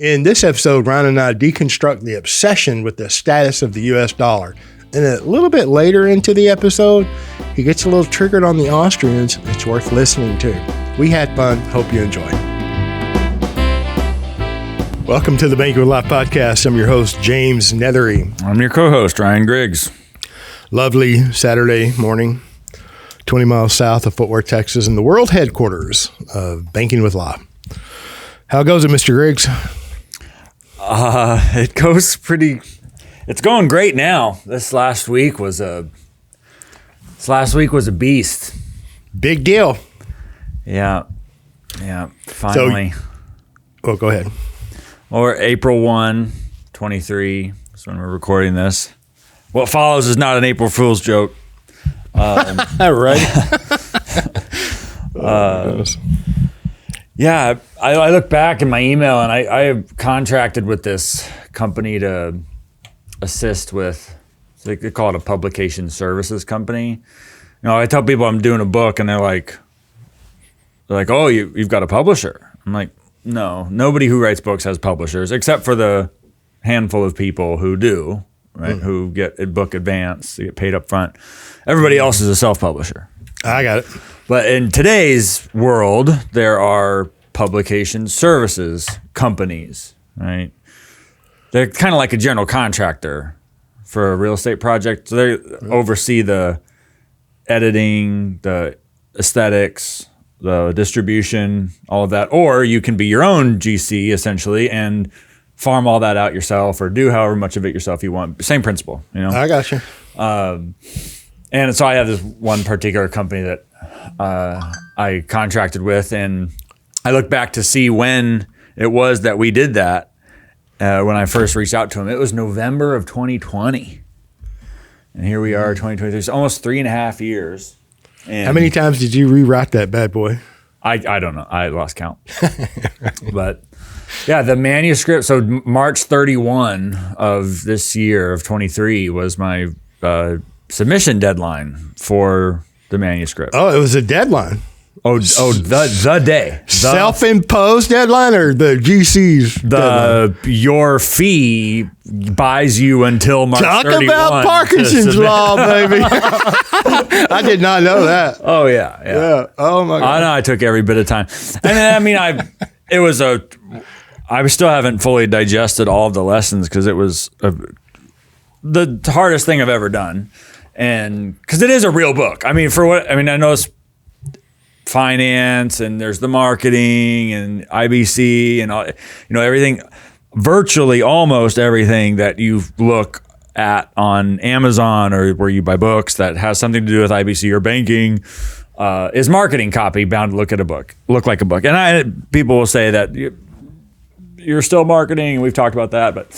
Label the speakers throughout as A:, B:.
A: In this episode, Ryan and I deconstruct the obsession with the status of the U.S. dollar. And a little bit later into the episode, he gets a little triggered on the Austrians. It's worth listening to. We had fun. Hope you enjoy. Welcome to the Banking with Life podcast. I'm your host, James Neathery.
B: I'm your co-host, Ryan Griggs.
A: Lovely Saturday morning, 20 miles south of Fort Worth, Texas, in the world headquarters of Banking with Life. How goes it, Mr. Griggs?
B: It goes it's going great now. This last week was a beast.
A: Big deal.
B: Yeah. Finally.
A: Go ahead.
B: Or April 1, 23 is when we're recording this. What follows is not an April Fool's joke.
A: Right.
B: Yeah, I look back in my email and I have contracted with this company to assist with, they call it a publication services company. You know, I tell people I'm doing a book and they're like, oh, you've got a publisher. I'm like, no, nobody who writes books has publishers except for the handful of people who do, right? Who get a book advance, they get paid up front. Everybody else is a self-publisher.
A: I got it.
B: But in today's world, there are publication services companies, right? They're kind of like a general contractor for a real estate project. So they oversee the editing, the aesthetics, the distribution, all of that. Or you can be your own GC, essentially, and farm all that out yourself or do however much of it yourself you want. Same principle, you know?
A: I got you.
B: And so I have this one particular company that I contracted with, and I look back to see when it was that we did that. When I first reached out to him, it was November of 2020, and here we are, 2023. It's almost 3.5 years. And
A: how many times did you rewrite that bad boy?
B: I don't know. I lost count. But yeah, the manuscript. So March 31 of this year of 23 was my submission deadline for the manuscript.
A: Oh, it was a deadline.
B: The day.
A: Self-imposed deadline or the GC's deadline?
B: Your fee buys you until March 31.
A: Talk about Parkinson's law, baby. I did not know that.
B: Oh, yeah.
A: Oh, my God.
B: I know I took every bit of time. And then, I mean, I still haven't fully digested all of the lessons because it was the hardest thing I've ever done. And because it is a real book. I know it's finance and there's the marketing and IBC and all, everything, virtually almost everything that you look at on Amazon or where you buy books that has something to do with IBC or banking is marketing copy bound to look like a book. And people will say that you're still marketing, and we've talked about that, but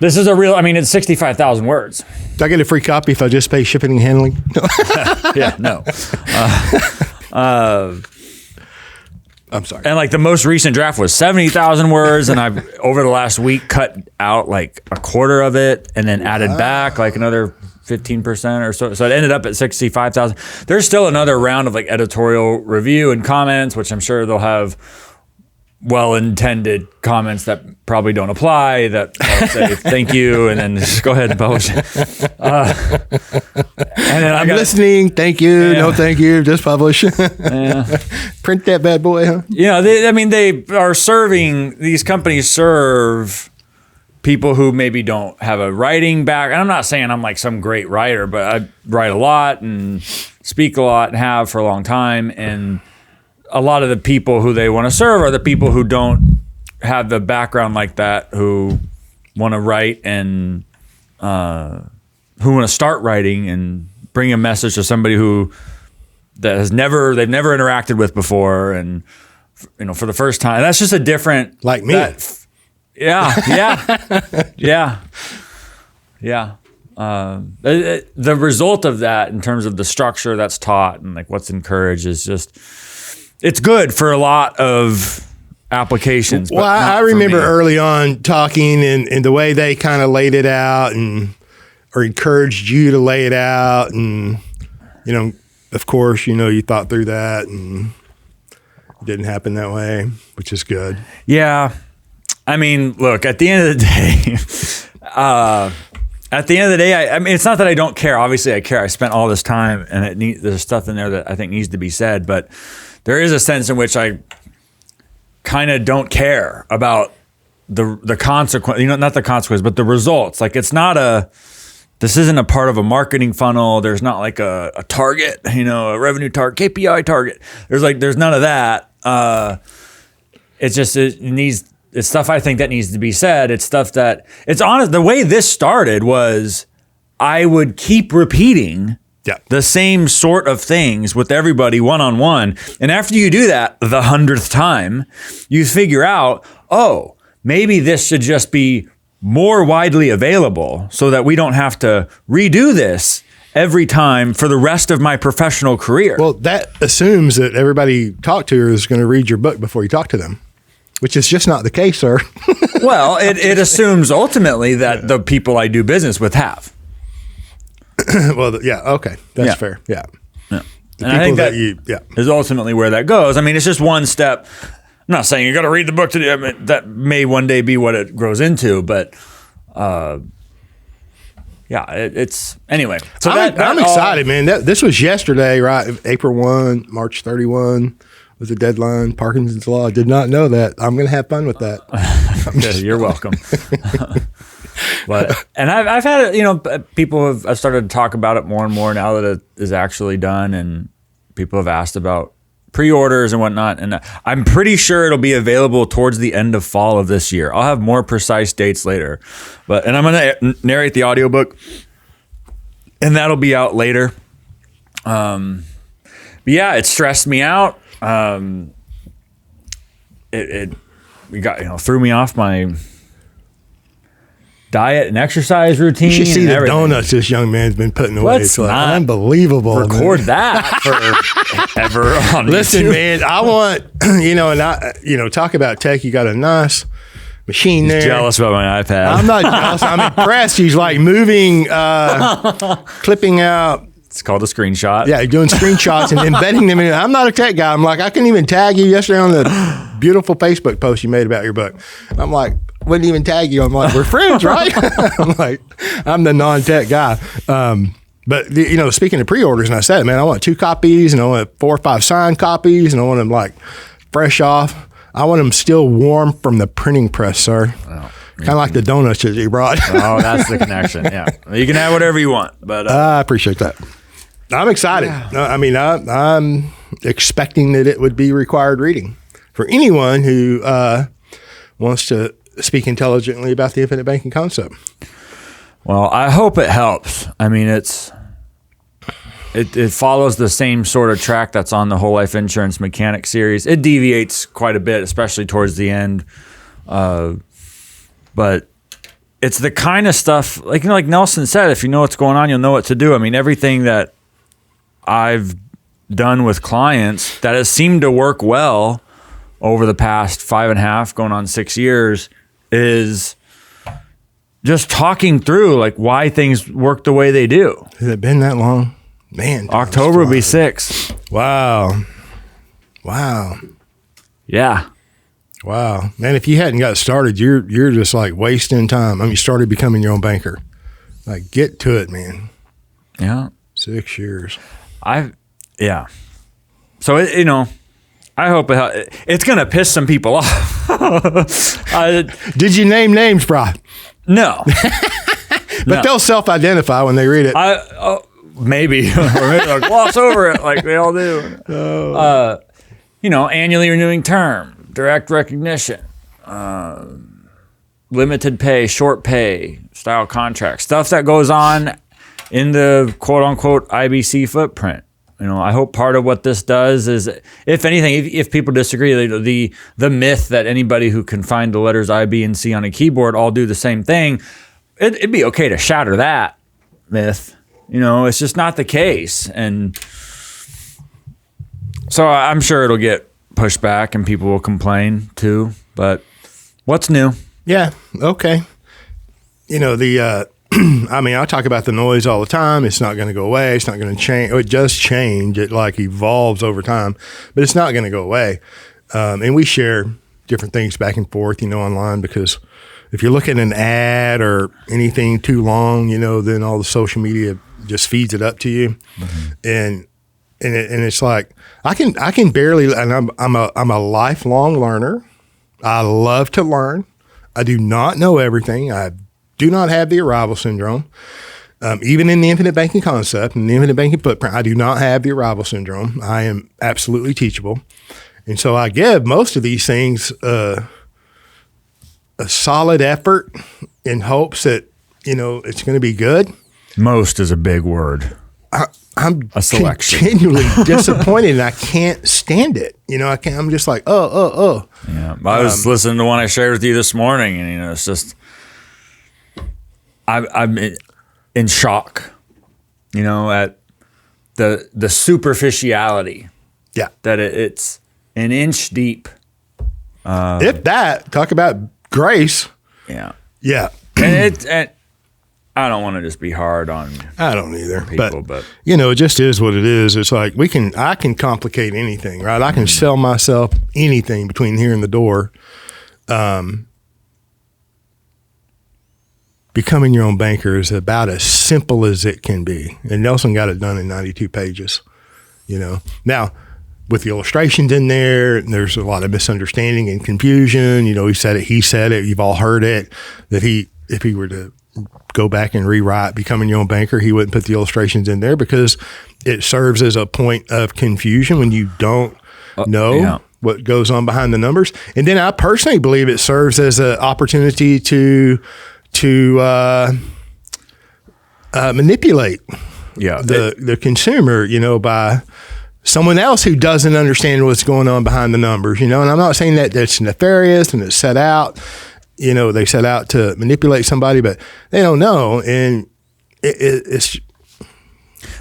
B: this is it's 65,000 words.
A: Do I get a free copy if I just pay shipping and handling?
B: Yeah, no.
A: I'm sorry.
B: And like the most recent draft was 70,000 words, and I've over the last week cut out like a quarter of it and then added back like another 15% or so. So it ended up at 65,000. There's still another round of like editorial review and comments, which I'm sure they'll have well-intended comments that probably don't apply, that I'll say thank you and then just go ahead and publish it. And then
A: I'm listening. Thank you. Yeah. No, thank you. Just publish.
B: Yeah.
A: Print that bad boy, huh?
B: They are serving, these companies serve people who maybe don't have a writing back. And I'm not saying I'm like some great writer, but I write a lot and speak a lot and have for a long time. And a lot of the people who they want to serve are the people who don't have the background like that, who want to write and who want to start writing and bring a message to somebody they've never interacted with before, and for the first time. That's just a different,
A: like me.
B: Yeah. The result of that, in terms of the structure that's taught and like what's encouraged, is just, it's good for a lot of applications.
A: Well, I remember early on talking and the way they kind of laid it out or encouraged you to lay it out. And, of course, you thought through that and it didn't happen that way, which is good.
B: Yeah. I mean, look, at the end of the day, I mean, it's not that I don't care. Obviously, I care. I spent all this time, and there's stuff in there that I think needs to be said. But there is a sense in which I kind of don't care about the consequence. Not the consequence, but the results. Like, this isn't a part of a marketing funnel. There's not like a target, a revenue target, KPI target. There's none of that. It's just it's stuff I think that needs to be said. It's stuff that it's honest. The way this started was I would keep repeating the same sort of things with everybody one-on-one. And after you do that the 100th time, you figure out, oh, maybe this should just be more widely available so that we don't have to redo this every time for the rest of my professional career.
A: Well, that assumes that everybody you talk to is going to read your book before you talk to them, which is just not the case, sir.
B: Well, it assumes ultimately that the people I do business with have.
A: Well, yeah, okay. That's fair. Yeah.
B: And I think that is ultimately where that goes. I mean, it's just one step. I'm not saying you got to read the book to do. I mean, that may one day be what it grows into, but it's anyway. So
A: I'm excited, man. This was yesterday, right? April 1, March 31 was the deadline. Parkinson's law. I did not know that. I'm going to have fun with that.
B: You're welcome. And I've had it. People I've started to talk about it more and more now that it is actually done, and people have asked about pre-orders and whatnot, and I'm pretty sure it'll be available towards the end of fall of this year. I'll have more precise dates later, and I'm going to narrate the audiobook, and that'll be out later. But yeah, it stressed me out. It threw me off my diet and exercise routine.
A: You should see the donuts this young man's been putting away. It's like unbelievable.
B: Record that forever on
A: Listen,
B: YouTube.
A: man, I want, talk about tech. You got a nice machine there.
B: Jealous about my iPad.
A: I'm not jealous. I'm impressed. He's like moving, clipping out.
B: It's called a screenshot.
A: Yeah, doing screenshots and embedding them in. I'm not a tech guy. I'm like, I couldn't even tag you yesterday on the beautiful Facebook post you made about your book. I'm like, wouldn't even tag you. I'm like, we're friends, right? I'm like, I'm the non-tech guy. But speaking of pre-orders, and I said, man, I want 2 copies, and I want 4 or 5 signed copies, and I want them like fresh off. I want them still warm from the printing press, sir. Oh, kind of like the donuts that you brought.
B: Oh, that's the connection. Yeah, you can have whatever you want, but
A: I appreciate that. I'm excited. Yeah. I mean, I'm expecting that it would be required reading for anyone who wants to speak intelligently about the infinite banking concept.
B: Well, I hope it helps. I mean, it follows the same sort of track that's on the Whole Life Insurance Mechanic series. It deviates quite a bit, especially towards the end. But it's the kind of stuff, like Nelson said, if you know what's going on, you'll know what to do. I mean, everything that I've done with clients that has seemed to work well over the past 5.5, going on 6 years, is just talking through like why things work the way they do.
A: Has it been that long? Man.
B: October will be 6.
A: Wow.
B: Yeah.
A: Wow. Man, if you hadn't got started, you're just like wasting time. I mean, you started becoming your own banker. Like, get to it, man.
B: Yeah.
A: 6 years.
B: So, I hope it's going to piss some people off.
A: Did you name names, bro?
B: No.
A: But they'll self-identify when they read it.
B: Maybe. Or maybe they'll gloss over it like they all do. Oh. Annually renewing term, direct recognition, limited pay, short pay, style contract, stuff that goes on in the quote-unquote IBC footprint. I hope part of what this does is, if anything, if people disagree, the myth that anybody who can find the letters I, B, and C on a keyboard all do the same thing, it'd be okay to shatter that myth. It's just not the case. And so I'm sure it'll get pushed back and people will complain too. But what's new?
A: Yeah. Okay. I talk about the noise all the time. It's not going to go away. It's not going to change. It does change. It like evolves over time, but it's not going to go away. And we share different things back and forth, online, because if you look at an ad or anything too long, then all the social media just feeds it up to you. And it's like, I can barely, and I'm a lifelong learner. I love to learn. I do not know everything. I do not have the arrival syndrome. Even in the infinite banking concept and the infinite banking footprint, I do not have the arrival syndrome. I am absolutely teachable. And so I give most of these things a solid effort in hopes that, it's going to be good.
B: Most is a big word.
A: I'm
B: a selection.
A: Continually disappointed, and I can't stand it. I'm just like, oh.
B: Yeah, I was listening to one I shared with you this morning, and it's just, I'm in shock, at the superficiality.
A: Yeah,
B: that it's an inch deep.
A: If that, talk about grace.
B: Yeah. And I don't want to just be hard on.
A: I don't either.
B: People, but
A: it just is what it is. It's like I can complicate anything, right? I can sell myself anything between here and the door. Becoming your own banker is about as simple as it can be. And Nelson got it done in 92 pages. Now with the illustrations in there, there's a lot of misunderstanding and confusion. He said it. You've all heard it. That if he were to go back and rewrite Becoming Your Own Banker, he wouldn't put the illustrations in there because it serves as a point of confusion when you don't know what goes on behind the numbers. And then I personally believe it serves as an opportunity to manipulate the consumer, by someone else who doesn't understand what's going on behind the numbers, and I'm not saying that that's nefarious and it's set out. They set out to manipulate somebody, but they don't know. And it's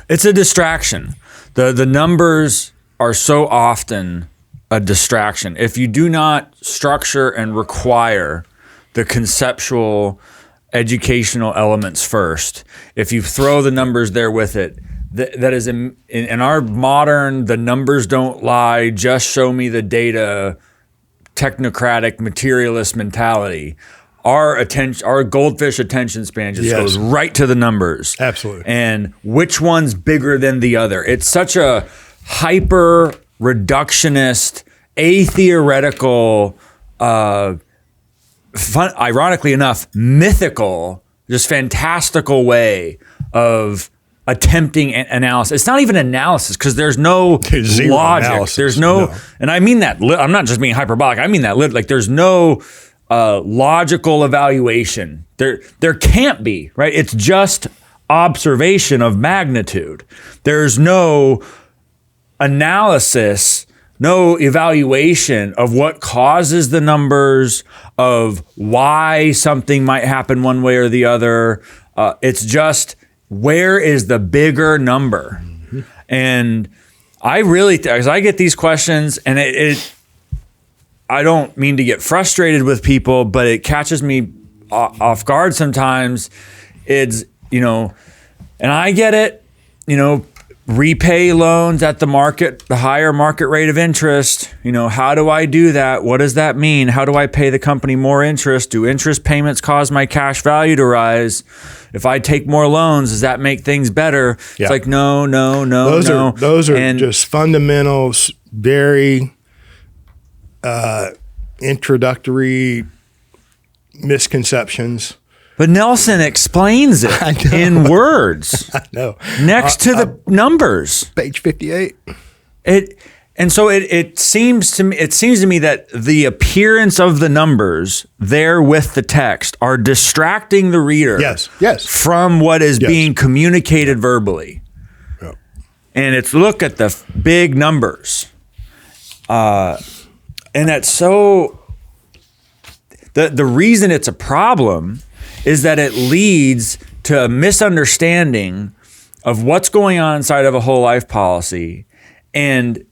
B: a distraction. The numbers are so often a distraction. If you do not structure and require the conceptual educational elements first, if you throw the numbers there with it, that is in our modern, the numbers don't lie, just show me the data, technocratic materialist mentality, our goldfish attention span just goes right to the numbers.
A: Absolutely.
B: And which one's bigger than the other? It's such a hyper reductionist, atheoretical, ironically enough, mythical, just fantastical way of attempting analysis. It's not even analysis because there's no logic.
A: Analysis.
B: There's no, and I mean that, I'm not just being hyperbolic. I mean that like there's no logical evaluation. There can't be, right? It's just observation of magnitude. There's no analysis, no evaluation of what causes the numbers, of why something might happen one way or the other. It's just, where is the bigger number? Mm-hmm. And I really, because I get these questions, and I don't mean to get frustrated with people, but it catches me off guard sometimes. It's, and I get it, repay loans at the higher market rate of interest. How do I do that? What does that mean? How do I pay the company more interest? Do interest payments cause my cash value to rise? If I take more loans, does that make things better? Yeah. It's like, no.
A: Those are just fundamentals, very introductory misconceptions.
B: But Nelson explains it in words.
A: I know.
B: Next to the numbers.
A: Page 58.
B: It seems to me that the appearance of the numbers there with the text are distracting the reader from what is being communicated verbally. Yep. And it's look at the big numbers. And that's so, the reason it's a problem is that it leads to a misunderstanding of what's going on inside of a whole life policy, and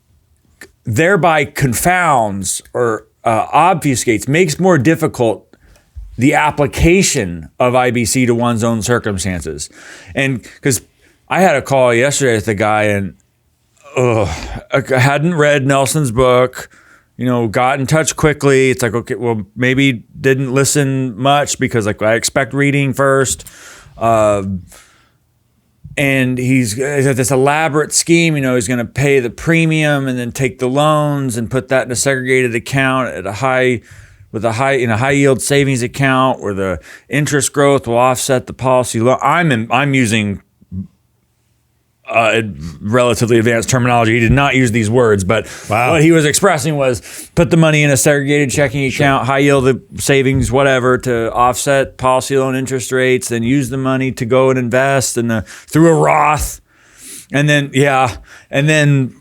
B: thereby confounds or obfuscates, makes more difficult the application of IBC to one's own circumstances. And because I had a call yesterday with a guy, and I hadn't read Nelson's book, got in touch quickly. It's like, okay, well, maybe didn't listen much because like I expect reading first. And he's got this elaborate scheme, he's going to pay the premium and then take the loans and put that in a segregated account at a high yield savings account where the interest growth will offset the policy loan. I'm using relatively advanced terminology. He did not use these words, but what he was expressing was put the money in a segregated checking account, high yield savings, whatever, to offset policy loan interest rates, then use the money to go and invest through a Roth. And then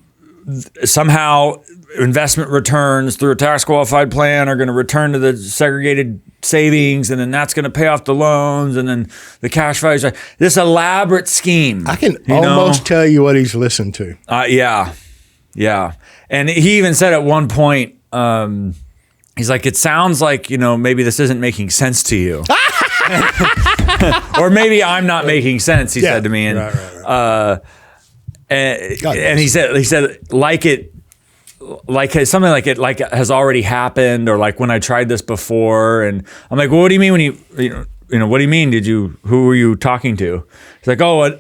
B: somehow investment returns through a tax qualified plan are going to return to the segregated savings, and then that's going to pay off the loans, and then the cash values. This elaborate scheme.
A: I can almost tell you what he's listened to.
B: Yeah. And he even said at one point, he's like, it sounds like, maybe this isn't making sense to you. Or maybe I'm not making sense, he said to me. And, right. And he said, something like it has already happened, or like when I tried this before. And I'm like, well, what do you mean when what do you mean? Who were you talking to? He's like, oh,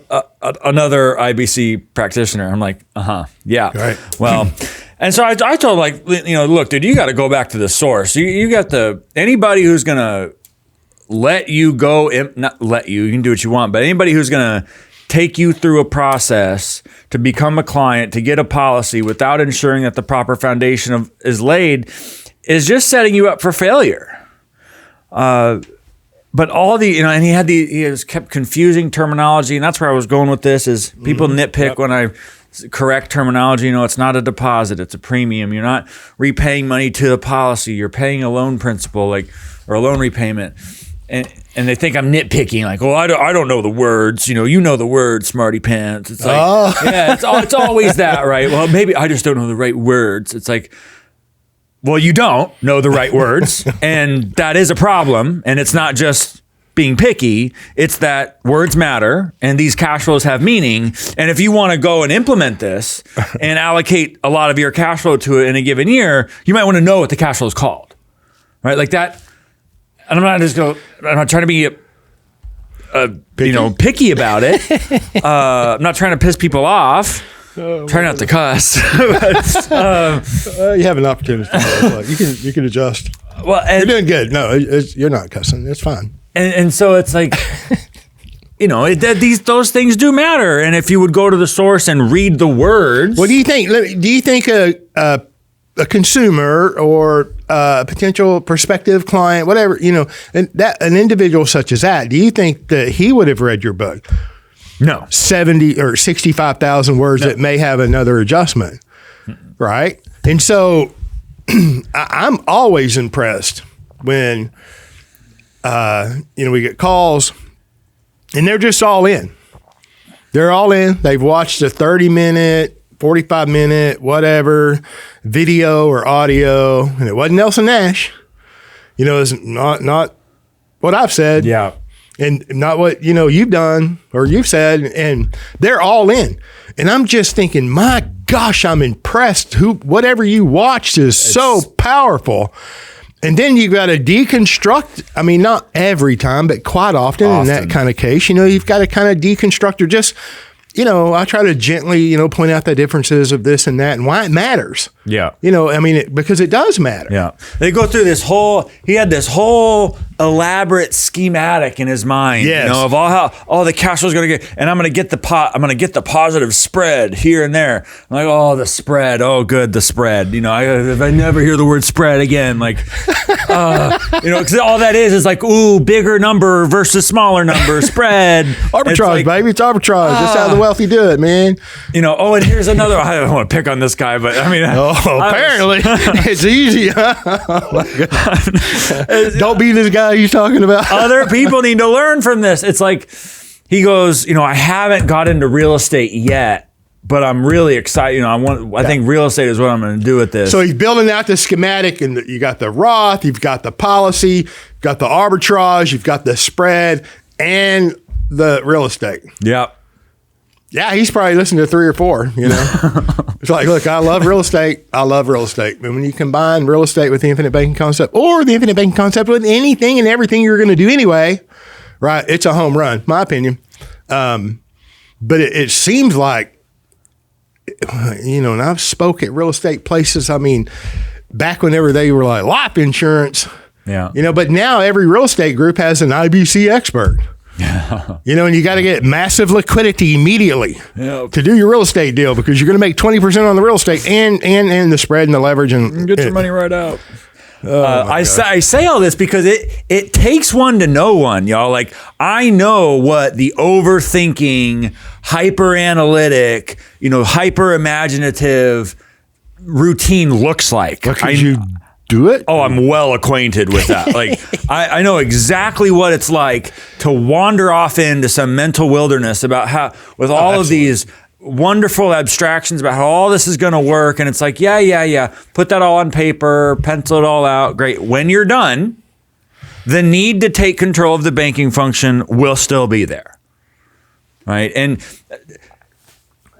B: another IBC practitioner. I'm like, yeah. Right. Well, and so I told him, like, look, dude, you got to go back to the source. You got anybody who's going to let you go, not let you can do what you want, but anybody who's going to take you through a process to become a client, to get a policy without ensuring that the proper foundation is laid, is just setting you up for failure. But all and he has kept confusing terminology, and that's where I was going with this. Is people nitpick when I correct terminology? It's not a deposit; it's a premium. You're not repaying money to the policy; you're paying a loan principal, or a loan repayment. And they think I'm nitpicking, like, oh, I don't know the words. You know the words, smarty pants. It's like, it's always that, right? Well, maybe I just don't know the right words. It's like, well, you don't know the right words, and that is a problem. And it's not just being picky; it's that words matter, and these cash flows have meaning. And if you want to go and implement this and allocate a lot of your cash flow to it in a given year, you might want to know what the cash flow is called, right? Like that. And I'm not trying to be, picky about it. I'm not trying to piss people off. Try not to cuss.
A: You have an opportunity. You can adjust.
B: Well,
A: you're doing good. No, you're not cussing. It's fine.
B: And so it's like, those things do matter. And if you would go to the source and read the words.
A: What do you think? Do you think a consumer or a potential prospective client, whatever, and an individual such as that, do you think that he would have read your book?
B: No.
A: 70 or 65,000 words that may have another adjustment, right? And so I'm always impressed when, we get calls and they're just all in. They're all in. They've watched a 30-minute, 45-minute, whatever, video or audio, and it wasn't Nelson Nash. It's not what I've said.
B: Yeah.
A: And not what, you've done or you've said, and they're all in. And I'm just thinking, my gosh, I'm impressed. Whatever you watched is so powerful. And then you got to deconstruct. I mean, not every time, but quite often in that kind of case, you've got to kind of deconstruct or just, I try to gently, point out the differences of this and that and why it matters.
B: Yeah.
A: Because it does matter.
B: Yeah. They go through he had this whole elaborate schematic in his mind, of all the cash flow's going to get, and I'm going to get the positive spread here and there. I'm like, oh, the spread. Oh, good. The spread. If I never hear the word spread again, like, because all that is like, ooh, bigger number versus smaller number spread.
A: Arbitrage, baby. It's arbitrage. That's how the wealthy do it, man.
B: And here's another, I don't want to pick on this guy, but I mean,
A: apparently it's easy. Oh my God. Don't be this guy he's talking about.
B: Other people need to learn from this. It's like, he goes, I haven't got into real estate yet, but I'm really excited. I think real estate is what I'm going to do with this.
A: So he's building out the schematic, and you got the Roth, you've got the policy, you've got the arbitrage, you've got the spread, and the real estate.
B: Yep.
A: Yeah, he's probably listened to 3 or 4, you know. It's like, look, I love real estate. I love real estate. But when you combine real estate with the infinite banking concept, or the infinite banking concept with anything and everything you're going to do anyway, right, it's a home run, my opinion. But it seems like, you know, and I've spoke at real estate places, I mean, back whenever they were like life insurance,
B: yeah,
A: you know, but now every real estate group has an IBC expert. You know, and you got to get massive liquidity immediately to do your real estate deal, because you're going to make 20% on the real estate and the spread and the leverage and
B: get your money right out. I say all this because it takes one to know one, y'all. Like, I know what the overthinking, hyper analytic, you know, hyper imaginative routine looks like.
A: You do it?
B: Oh, I'm well acquainted with that. Like, I know exactly what it's like to wander off into some mental wilderness about how, with all of these wonderful abstractions about how all this is going to work. And it's like, yeah. Put that all on paper, pencil it all out. Great. When you're done, the need to take control of the banking function will still be there. Right. And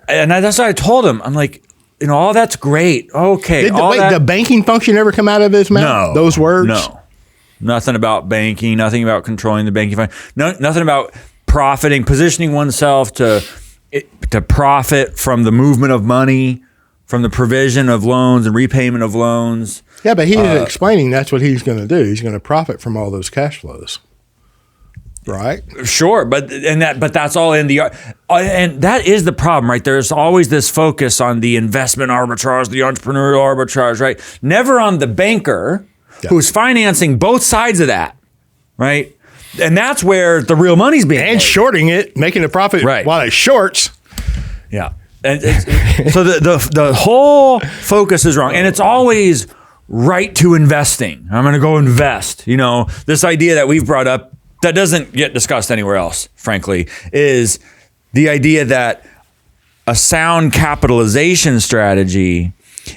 B: that's what I told him. I'm like, you know, all that's great. Okay.
A: Did the banking function ever come out of his mouth? No. Those words?
B: No. Nothing about banking, nothing about controlling the banking function, nothing about profiting, positioning oneself to profit from the movement of money, from the provision of loans and repayment of loans.
A: Yeah, but he is explaining that's what he's going to do. He's going to profit from all those cash flows. Right.
B: Sure, but that's all in the and that is the problem, right? There's always this focus on the investment arbitrage, the entrepreneurial arbitrage, right? Never on the banker who's financing both sides of that, right? And that's where the real money's being made.
A: Shorting it, making a profit while it shorts.
B: Yeah, and so the whole focus is wrong, and it's always right to investing. I'm going to go invest. You know, this idea that we've brought up that doesn't get discussed anywhere else, frankly, is the idea that a sound capitalization strategy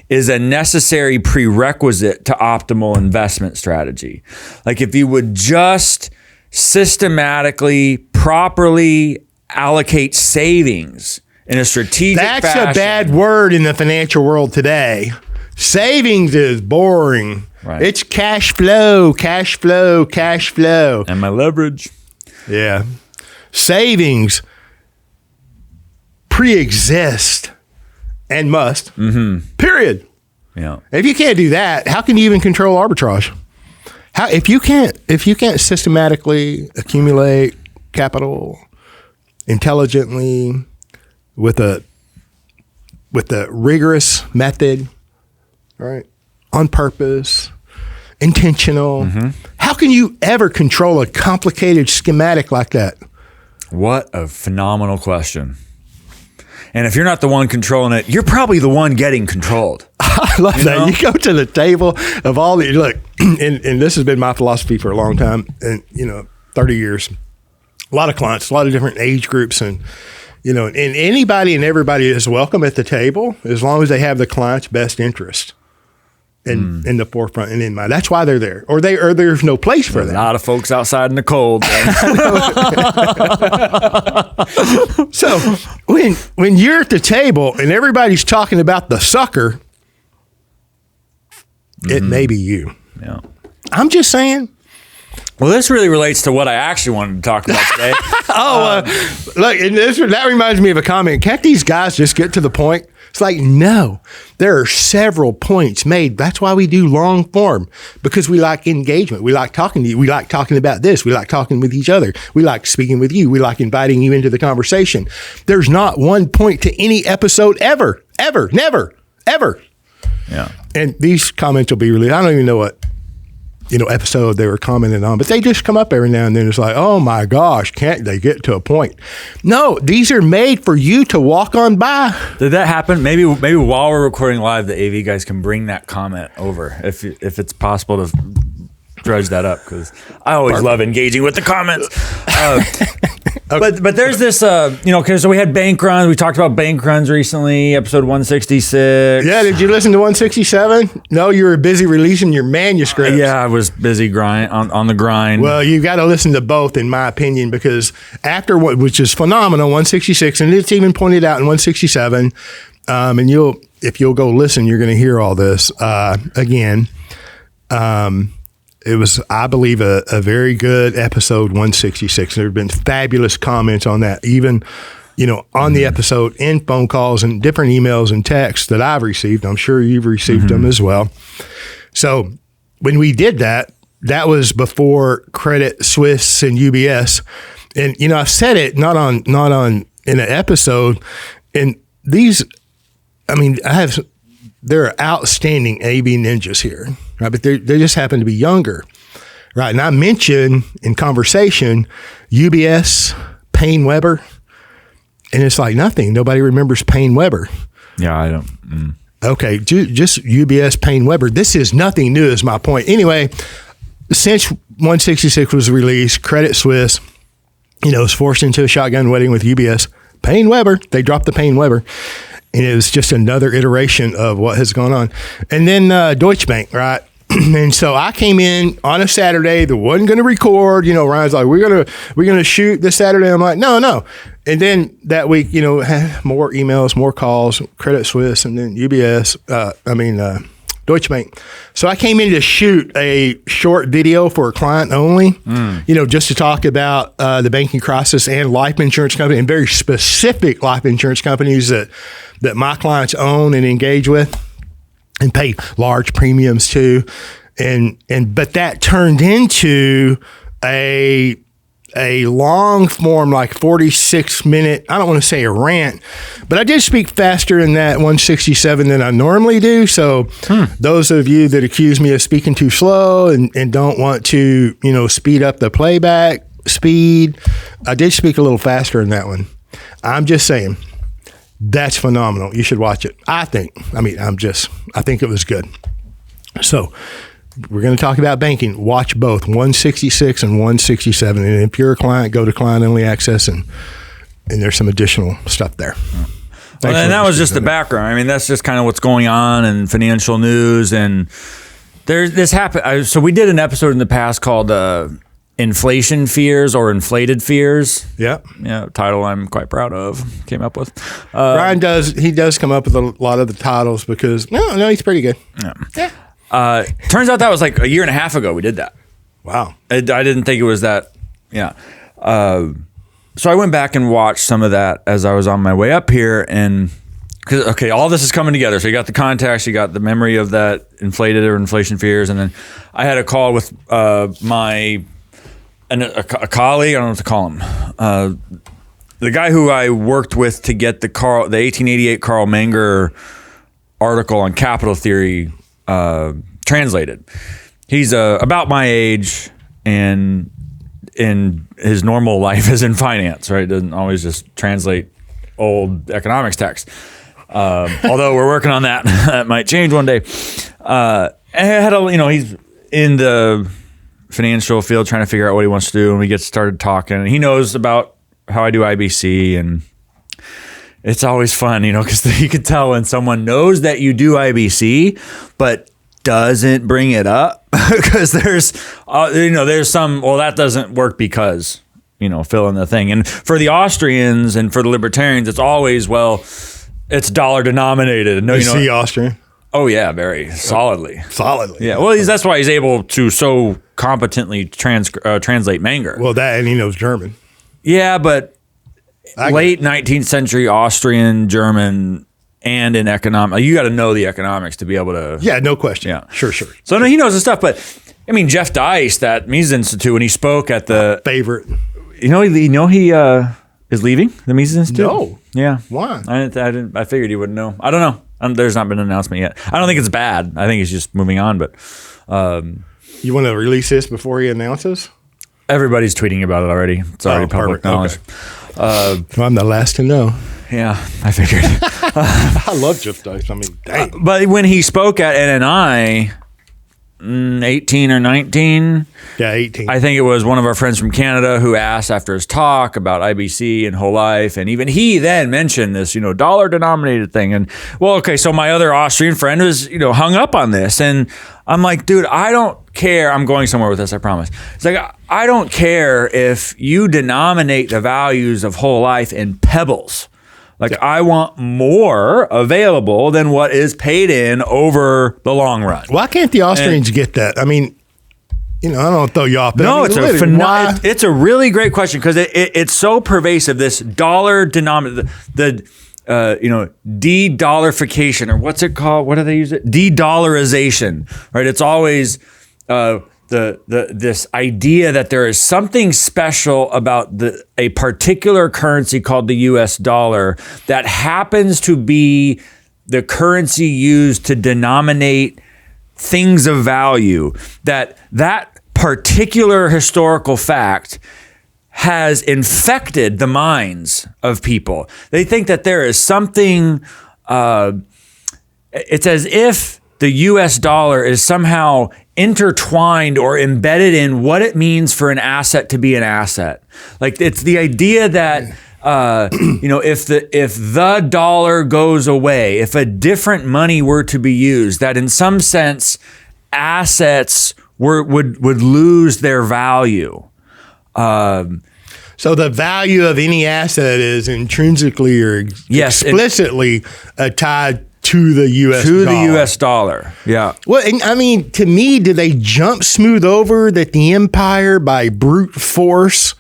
B: is a necessary prerequisite to optimal investment strategy. Like, if you would just systematically, properly allocate savings in a strategic fashion.
A: That's a bad word in the financial world today. Savings is boring. Right. It's cash flow.
B: And my leverage.
A: Yeah. Savings pre-exist and must. Mm-hmm. Period.
B: Yeah.
A: If you can't do that, how can you even control arbitrage? If you can't systematically accumulate capital intelligently with a rigorous method, right? On purpose, intentional. Mm-hmm. How can you ever control a complicated schematic like that?
B: What a phenomenal question. And if you're not the one controlling it, you're probably the one getting controlled.
A: I love that. Know? You go to the table of all the, look, and this has been my philosophy for a long time, and 30 years. A lot of clients, a lot of different age groups, and and anybody and everybody is welcome at the table as long as they have the client's best interest in the forefront and in mind. That's why they're there, or there's no place for them.
B: A lot of folks outside in the cold.
A: So when you're at the table and everybody's talking about the sucker, it may be you.
B: Yeah,
A: I'm just saying.
B: Well, this really relates to what I actually wanted to talk about today.
A: Look, and that reminds me of a comment. Can't these guys just get to the point? It's like, no, there are several points made. That's why we do long form, because we like engagement. We like talking to you. We like talking about this. We like talking with each other. We like speaking with you. We like inviting you into the conversation. There's not one point to any episode ever, never, ever.
B: Yeah.
A: And these comments will be released. I don't even know what episode they were commenting on, but they just come up every now and then. It's like, oh my gosh, can't they get to a point? No, these are made for you to walk on by.
B: Did that happen? Maybe while we're recording live, the AV guys can bring that comment over if it's possible to dredge that up because I always love engaging with the comments. But there's this, okay, so we had bank runs. We talked about bank runs recently, episode 166.
A: Yeah, did you listen to 167? No, you were busy releasing your manuscripts.
B: Yeah, I was busy on the grind.
A: Well, you got to listen to both, in my opinion, because after which is phenomenal, 166, and it's even pointed out in 167, and if you'll go listen, you're going to hear all this again. It was, I believe, a very good episode 166. There have been fabulous comments on that, even, on the episode, in phone calls and different emails and texts that I've received. I'm sure you've received them as well. So when we did that was before Credit Suisse and UBS. And, I've said it not on in an episode. And these, they're outstanding AV ninjas here, right? But they just happen to be younger, right? And I mentioned in conversation UBS, Payne Weber, and it's like nothing. Nobody remembers Payne Weber.
B: Yeah, I don't.
A: Okay, just UBS, Payne Weber. This is nothing new, is my point. Anyway, since 166 was released, Credit Suisse, was forced into a shotgun wedding with UBS, Payne Weber. They dropped the Payne Weber. And it was just another iteration of what has gone on. And then Deutsche Bank, right? And so I came in on a Saturday that wasn't going to record. Ryan's like, we're gonna shoot this Saturday. I'm like, no. And then that week, had more emails, more calls, Credit Suisse, and then UBS. Deutsche Bank. So I came in to shoot a short video for a client only, just to talk about the banking crisis and life insurance company, and very specific life insurance companies that my clients own and engage with and pay large premiums to. But that turned into a long form, like 46-minute, I don't want to say a rant, but I did speak faster in that 167 than I normally do. So those of you that accuse me of speaking too slow and don't want to, speed up the playback speed, I did speak a little faster in that one. I'm just saying, that's phenomenal. You should watch it. I think it was good. So we're going to talk about banking. Watch both 166 and 167. And if you're a client, go to client only access and there's some additional stuff there.
B: Well, and that was just the background. That's just kind of what's going on in financial news. And this happened. So we did an episode in the past called Inflation Fears or Inflated Fears.
A: Yeah.
B: Yeah. Title I'm quite proud of. Came up with.
A: Ryan does come up with a lot of the titles because, no, he's pretty good.
B: Yeah. Turns out that was like a year and a half ago we did that.
A: Wow.
B: I didn't think it was that. Yeah. So I went back and watched some of that as I was on my way up here, and all this is coming together. So you got the context, you got the memory of that inflated or inflation fears, and then I had a call with a colleague. I don't know what to call him. The guy who I worked with to get the 1888 Carl Menger article on capital theory translated. He's about my age, and in his normal life is in finance, right? Doesn't always just translate old economics text. Although we're working on that. That might change one day. And he's in the financial field trying to figure out what he wants to do, and we get started talking, and he knows about how I do IBC, and it's always fun, because you could tell when someone knows that you do IBC, but doesn't bring it up because there's some, that doesn't work because, fill in the thing. And for the Austrians and for the libertarians, it's always, it's dollar denominated. No,
A: you see Austrian?
B: Oh yeah, very solidly.
A: Solidly.
B: Yeah. Well, that's why he's able to so competently translate Menger.
A: Well, that, and he knows German.
B: Yeah, but late 19th century Austrian, German, and in economics, you got to know the economics to be able to.
A: Yeah, no question.
B: Yeah,
A: sure.
B: So no, he knows the stuff, but Jeff Dice, that Mises Institute, when he spoke at the
A: favorite,
B: he is leaving the Mises Institute.
A: No,
B: yeah,
A: why?
B: I didn't. I figured he wouldn't know. I don't know. There's not been an announcement yet. I don't think it's bad. I think he's just moving on. But
A: you want to release this before he announces?
B: Everybody's tweeting about it already. It's already public knowledge.
A: Okay. I'm the last to know.
B: Yeah, I figured.
A: I love Jeff Dice. Dang.
B: But when he spoke at NNI, 18 or 19.
A: Yeah, 18.
B: I think it was one of our friends from Canada who asked after his talk about IBC and whole life. And even he then mentioned this, dollar denominated thing. And well, okay, so my other Austrian friend was, hung up on this. And I'm like, dude, I don't care. I'm going somewhere with this, I promise. It's like, I don't care if you denominate the values of whole life in pebbles. Like, I want more available than what is paid in over the long run.
A: Why can't the Austrians get that? I mean, I don't throw you off. But
B: no,
A: it's
B: a really great question because it's so pervasive. This dollar denominator, the de-dollarification, or what's it called? What do they use it? De-dollarization, right? It's always this idea that there is something special about a particular currency called the US dollar that happens to be the currency used to denominate things of value, that particular historical fact has infected the minds of people. They think that there is something, it's as if the US dollar is somehow intertwined or embedded in what it means for an asset to be an asset. Like, it's the idea that if the dollar goes away, if a different money were to be used, that in some sense assets would lose their value.
A: So the value of any asset is intrinsically or explicitly tied to the U.S. dollar.
B: The U.S. dollar, yeah.
A: Well, I mean, to me, do they jump smooth over that the empire, by brute force,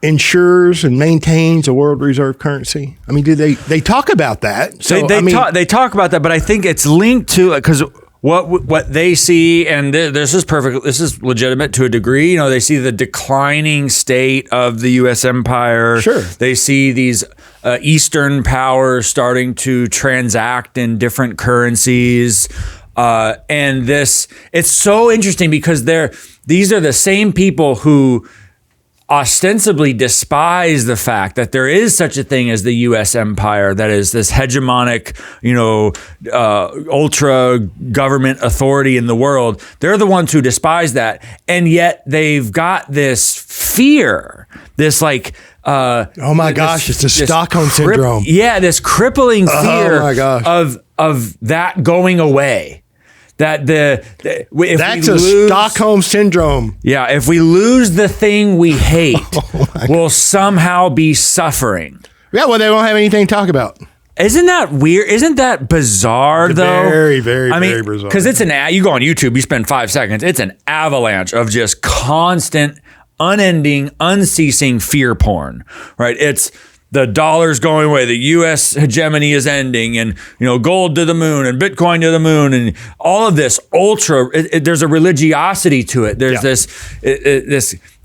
A: ensures and maintains a world reserve currency? I mean, do they talk about that?
B: So they talk about that, but I think it's linked to, because what they see, and this is perfect, this is legitimate to a degree. They see the declining state of the U.S. empire.
A: Sure.
B: They see these Eastern powers starting to transact in different currencies. And it's so interesting because these are the same people who ostensibly despise the fact that there is such a thing as the U.S. empire, that is this hegemonic, ultra government authority in the world. They're the ones who despise that. And yet they've got this fear, this like,
A: oh my gosh, it's the Stockholm syndrome.
B: Yeah, this crippling fear of that going away. That that's a
A: Stockholm syndrome.
B: Yeah, if we lose the thing we hate, we'll somehow be suffering.
A: Yeah, well, they won't have anything to talk about.
B: Isn't that weird? Isn't that bizarre, though?
A: Very, very, very bizarre.
B: Because you go on YouTube, you spend 5 seconds, it's an avalanche of just constant, unending, unceasing fear porn, right? It's the dollar's going away, the U.S. hegemony is ending, and gold to the moon, and Bitcoin to the moon, and all of this there's a religiosity to it. There's this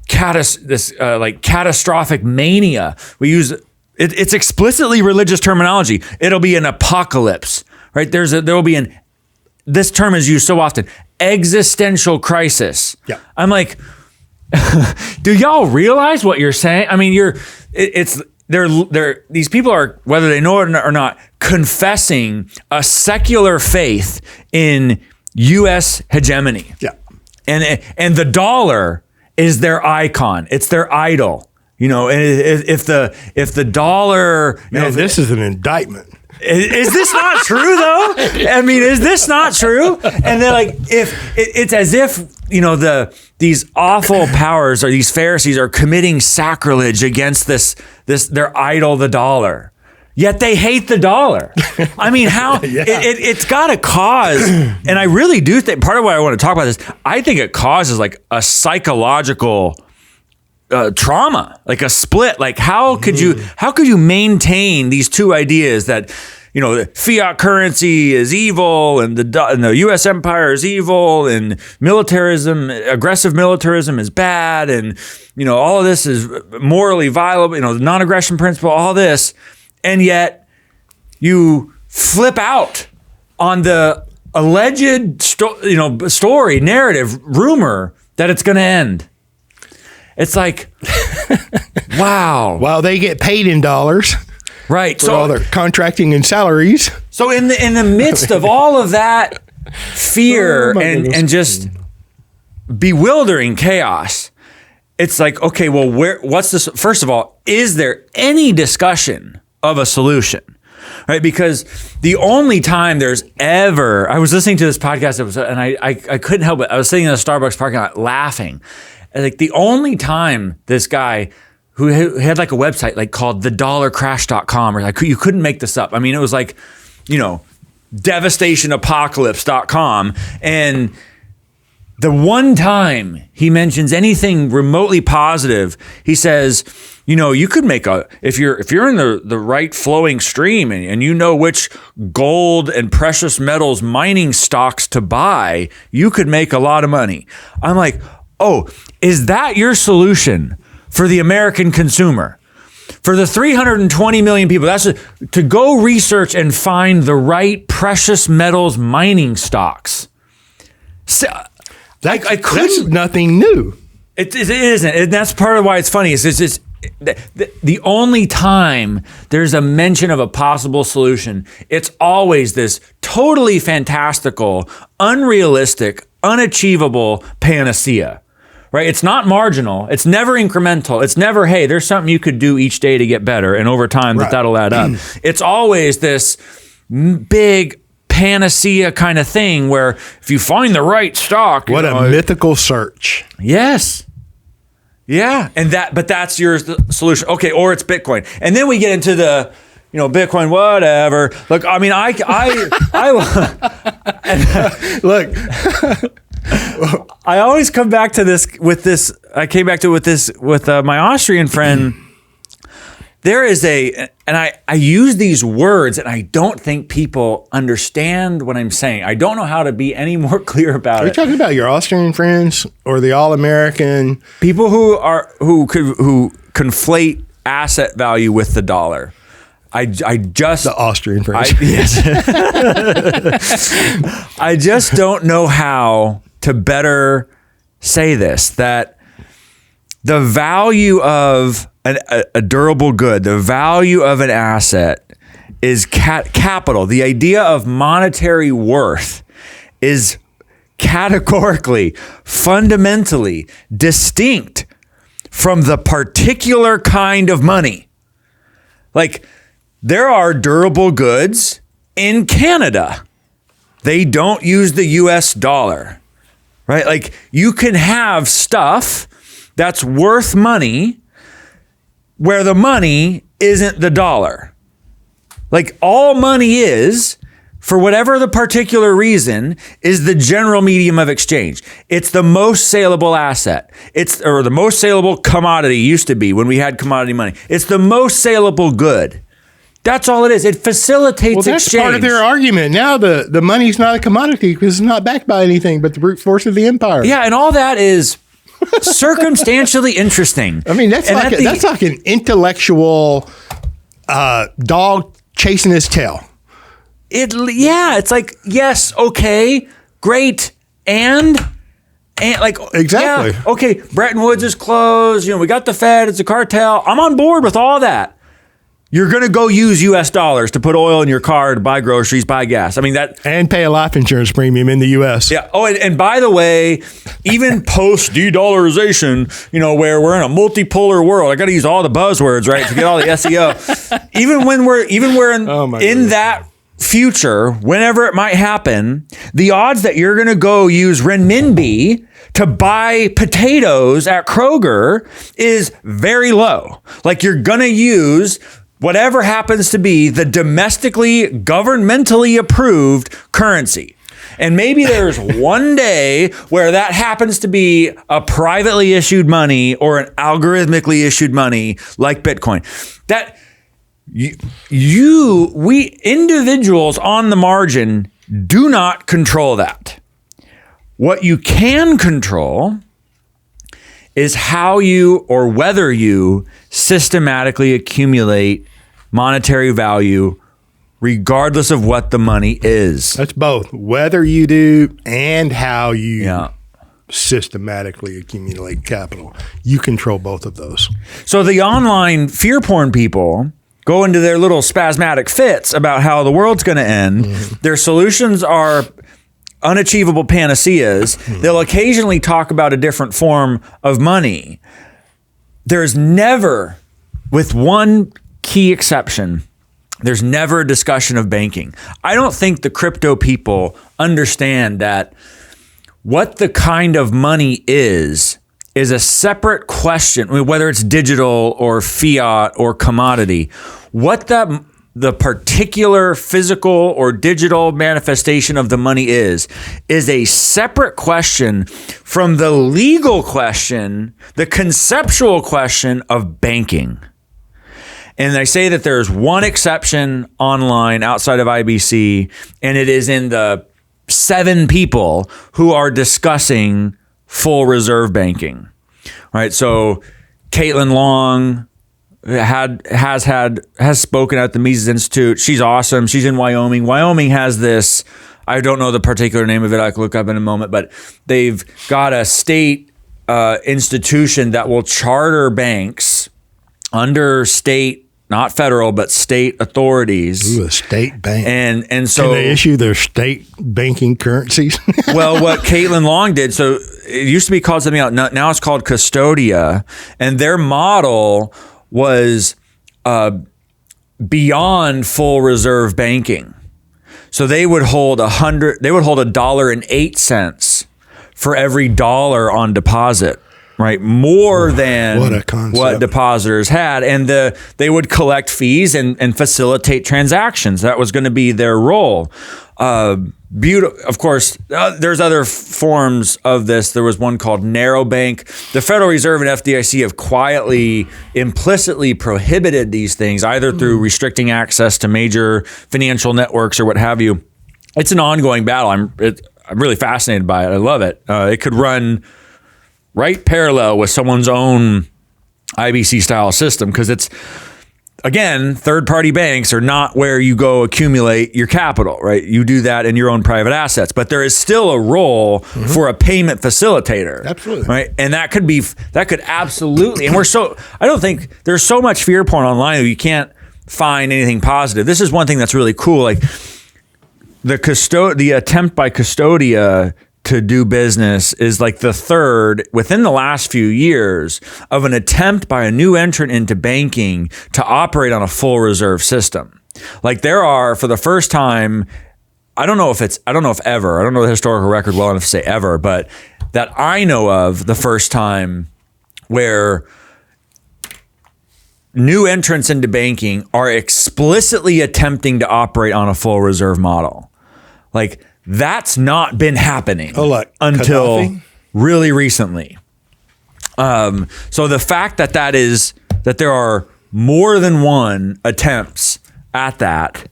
B: catastrophic mania. We use it's explicitly religious terminology. It'll be an apocalypse, right? There will be this term is used so often, existential crisis.
A: Yeah.
B: I'm like, do y'all realize what you're saying? I mean, these people are, whether they know it or not, confessing a secular faith in U.S. hegemony.
A: Yeah.
B: And the dollar is their icon. It's their idol. And if the dollar,
A: this is an indictment.
B: Is this not true though? I mean, is this not true? And they're like, it's as if these awful powers or these Pharisees are committing sacrilege against this their idol, the dollar. Yet they hate the dollar. I mean, how it's got to cause, and I really do think part of why I want to talk about this, I think it causes like a psychological trauma, like a split. Like how could you maintain these two ideas that fiat currency is evil and the U.S. empire is evil and aggressive militarism is bad, and all of this is morally violable, the non-aggression principle, all this, and yet you flip out on the alleged story, narrative, rumor that it's going to end. It's like, wow.
A: Well, they get paid in dollars.
B: Right.
A: For all their contracting and salaries.
B: So in the midst of all of that fear and just bewildering chaos. It's like, okay, well, what's this? First of all, is there any discussion of a solution? Right? Because the only time there's ever, I was listening to this podcast episode and I couldn't help it. I was sitting in a Starbucks parking lot laughing. And like the only time this guy who had like a website like called $1crash.com, or like you couldn't make this up. I mean, it was like, devastationapocalypse.com. And the one time he mentions anything remotely positive, he says, you could make if you're in the right flowing stream and you know which gold and precious metals mining stocks to buy, you could make a lot of money. I'm like, oh, is that your solution for the American consumer? For the 320 million people, that's to go research and find the right precious metals mining stocks. So,
A: that's nothing new.
B: It isn't. And that's part of why it's funny. It's just the only time there's a mention of a possible solution, it's always this totally fantastical, unrealistic, unachievable panacea. Right? It's not marginal. It's never incremental. It's never, hey, there's something you could do each day to get better, and over time that'll add up. It's always this big panacea kind of thing where if you find the right stock,
A: what a mythical search.
B: Yes. Yeah. But that's your solution. Okay. Or it's Bitcoin. And then we get into the, Bitcoin, whatever. Look, I mean, look, I always come back to this I came back to it with my Austrian friend. There is and I use these words and I don't think people understand what I'm saying. I don't know how to be any more clear about it.
A: Are you talking about your Austrian friends or the all-American?
B: People who conflate asset value with the dollar. The Austrian friends. Yes. I just don't know how to better say this, that the value of a durable good, the value of an asset is capital. The idea of monetary worth is categorically, fundamentally distinct from the particular kind of money. Like, there are durable goods in Canada. They don't use the US dollar, right? Like, you can have stuff that's worth money where the money isn't the dollar. Like, all money is, for whatever the particular reason, is the general medium of exchange. It's the most saleable asset. Or the most saleable commodity used to be when we had commodity money. It's the most saleable good. That's all it is. It facilitates
A: that's
B: exchange.
A: Part of their argument. Now the money's not a commodity because it's not backed by anything but the brute force of the empire.
B: Yeah, and all that is circumstantially interesting.
A: I mean, that's like an intellectual dog chasing his tail.
B: It's like, yes, okay, great, and like,
A: exactly.
B: Yeah, okay, Bretton Woods is closed. We got the Fed. It's a cartel. I'm on board with all that. You're going to go use US dollars to put oil in your car to buy groceries, buy gas. I mean,
A: and pay a life insurance premium in the US.
B: Yeah. Oh, and by the way, even post de-dollarization, where we're in a multipolar world, I got to use all the buzzwords, right, to get all the SEO. even when we're in that future, whenever it might happen, the odds that you're going to go use renminbi to buy potatoes at Kroger is very low. Like, you're going to use whatever happens to be the domestically, governmentally approved currency. And maybe there's one day where that happens to be a privately issued money or an algorithmically issued money like Bitcoin. That we individuals on the margin do not control that. What you can control is how you or whether you systematically accumulate monetary value regardless of what the money is.
A: That's both. Whether you do and how you systematically accumulate capital. You control both of those.
B: So the online fear porn people go into their little spasmodic fits about how the world's going to end. Mm-hmm. Their solutions are unachievable panaceas. They'll occasionally talk about a different form of money. There's never, with one key exception, there's never a discussion of banking. I don't think the crypto people understand that what the kind of money is a separate question, I mean, whether it's digital or fiat or commodity. What the particular physical or digital manifestation of the money is a separate question from the legal question, the conceptual question of banking. And I say that there's one exception online outside of IBC, and it is in the 7 people who are discussing full reserve banking, right? So Caitlin Long has spoken at the Mises Institute. She's awesome. She's in Wyoming. Wyoming has this, I don't know the particular name of it. I can look up in a moment, but they've got a state institution that will charter banks under state, not federal, but state authorities.
A: Ooh, a state bank.
B: And so
A: can they issue their state banking currencies?
B: Well, what Caitlin Long did, so it used to be called something else. Now it's called Custodia, and their model was beyond full reserve banking. So they would hold $1.08 for every dollar on deposit. Right, more than what depositors had, and they would collect fees and facilitate transactions. That was going to be their role. Of course, there's other forms of this. There was one called narrow bank. The Federal Reserve and FDIC have quietly, implicitly prohibited these things, either through restricting access to major financial networks or what have you. It's an ongoing battle. I'm really fascinated by it. I love it. It could run right parallel with someone's own IBC style system, because it's, again, third-party banks are not where you go accumulate your capital, right? You do that in your own private assets, but there is still a role for a payment facilitator.
A: Absolutely.
B: Right? And that could absolutely, and I don't think there's so much fear porn online that you can't find anything positive. This is one thing that's really cool. Like the attempt by Custodia to do business is like the third within the last few years of an attempt by a new entrant into banking to operate on a full reserve system. Like there are, for the first time, I don't know if ever, I don't know the historical record well enough to say ever, but that I know of, the first time where new entrants into banking are explicitly attempting to operate on a full reserve model. Like, that's not been happening until Gaddafi? Really recently. So the fact that there are more than one attempts at that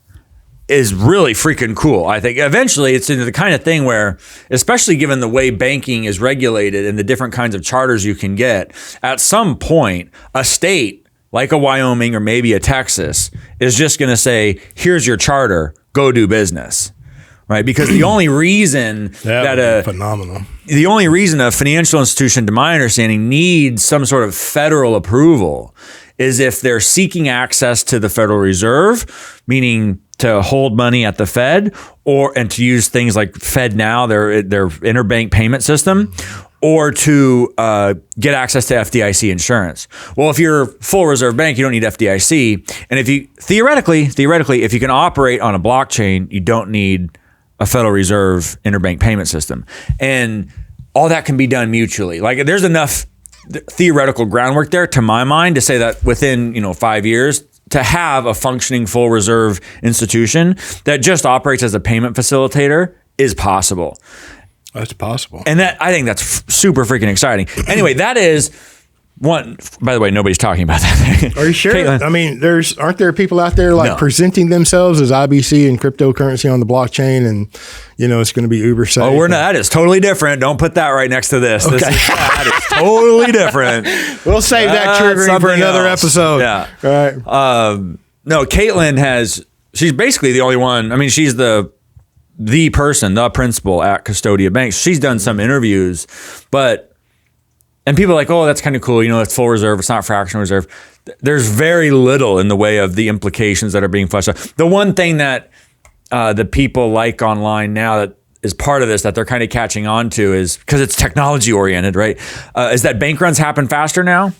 B: is really freaking cool. I think eventually it's into the kind of thing where, especially given the way banking is regulated and the different kinds of charters you can get, at some point, a state like a Wyoming or maybe a Texas is just going to say, here's your charter, go do business. Right, because the only reason the only reason a financial institution, to my understanding, needs some sort of federal approval is if they're seeking access to the Federal Reserve, meaning to hold money at the Fed, and to use things like FedNow, their interbank payment system, or to get access to FDIC insurance. Well, if you're a full reserve bank, you don't need FDIC, and if you theoretically, if you can operate on a blockchain, you don't need a Federal Reserve interbank payment system. And all that can be done mutually. Like there's enough theoretical groundwork there, to my mind, to say that within 5 years, to have a functioning full reserve institution that just operates as a payment facilitator is possible.
A: That's possible.
B: And I think that's super freaking exciting. Anyway, that is one. By the way, nobody's talking about that.
A: Are you sure?
B: Caitlin,
A: I mean, aren't there people out there presenting themselves as IBC and cryptocurrency on the blockchain, and it's going to be uber safe?
B: Oh, that is totally different. Don't put that right next to this.
A: Okay.
B: That is totally different.
A: We'll save that triggering for another episode.
B: Yeah.
A: Right.
B: No, Caitlin she's basically the only one. I mean, she's the person, the principal at Custodia Bank. She's done some interviews, and people are like, oh, that's kind of cool. It's full reserve. It's not fractional reserve. There's very little in the way of the implications that are being fleshed out. The one thing that the people like online now, that is part of this that they're kind of catching on to is because it's technology oriented, right? Is that bank runs happen faster now?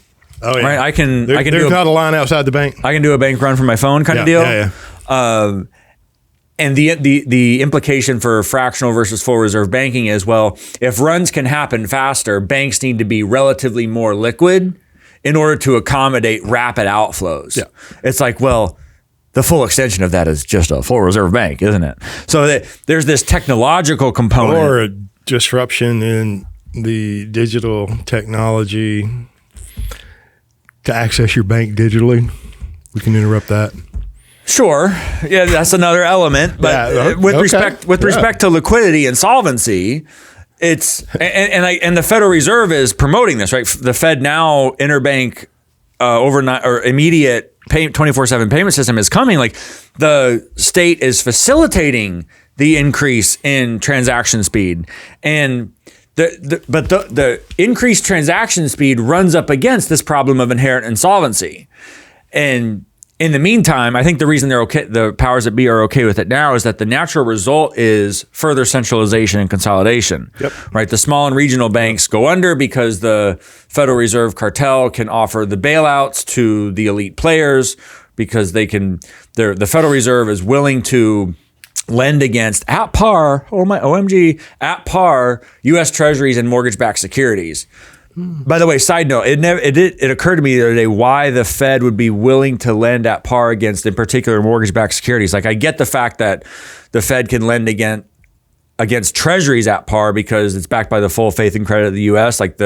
A: Oh yeah,
B: right. I can
A: there's not a line outside the bank.
B: I can do a bank run from my phone, kind of deal. Yeah. And the implication for fractional versus full reserve banking is, well, if runs can happen faster, banks need to be relatively more liquid in order to accommodate rapid outflows. Yeah. It's like, well, the full extension of that is just a full reserve bank, isn't it? So there's this technological component.
A: Or a disruption in the digital technology to access your bank digitally. We can interrupt that.
B: Sure. Yeah, that's another element. But with respect to liquidity and solvency, it's and the Federal Reserve is promoting this, right? The Fed now interbank overnight or immediate 24/7 payment system is coming. Like the state is facilitating the increase in transaction speed, and the increased transaction speed runs up against this problem of inherent insolvency. And in the meantime, I think the reason they're okay, the powers that be are okay with it now, is that the natural result is further centralization and consolidation. Yep. Right? The small and regional banks go under because the Federal Reserve cartel can offer the bailouts to the elite players because they can. The Federal Reserve is willing to lend against at par. Oh my OMG! At par, U.S. Treasuries and mortgage-backed securities. By the way, side note, it occurred to me the other day why the Fed would be willing to lend at par against, in particular, mortgage-backed securities. Like, I get the fact that the Fed can lend against treasuries at par because it's backed by the full faith and credit of the U.S. Like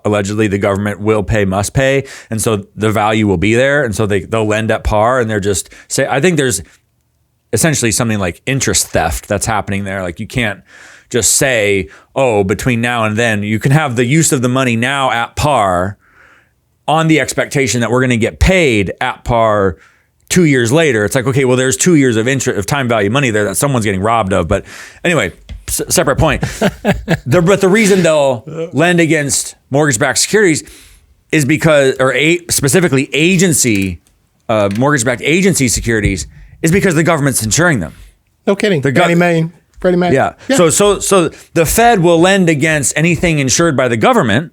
B: allegedly the government will pay, must pay, and so the value will be there, and so they'll lend at par, and they're just I think there's essentially something like interest theft that's happening there. Like you can't just say, oh, between now and then, you can have the use of the money now at par on the expectation that we're going to get paid at par 2 years later. It's like, okay, well, there's 2 years of interest of time value money there that someone's getting robbed of. But anyway, separate point. But the reason they'll lend against mortgage-backed securities is because, specifically mortgage-backed agency securities, is because the government's insuring them.
A: No kidding. Freddie Mac.
B: Yeah. So the Fed will lend against anything insured by the government,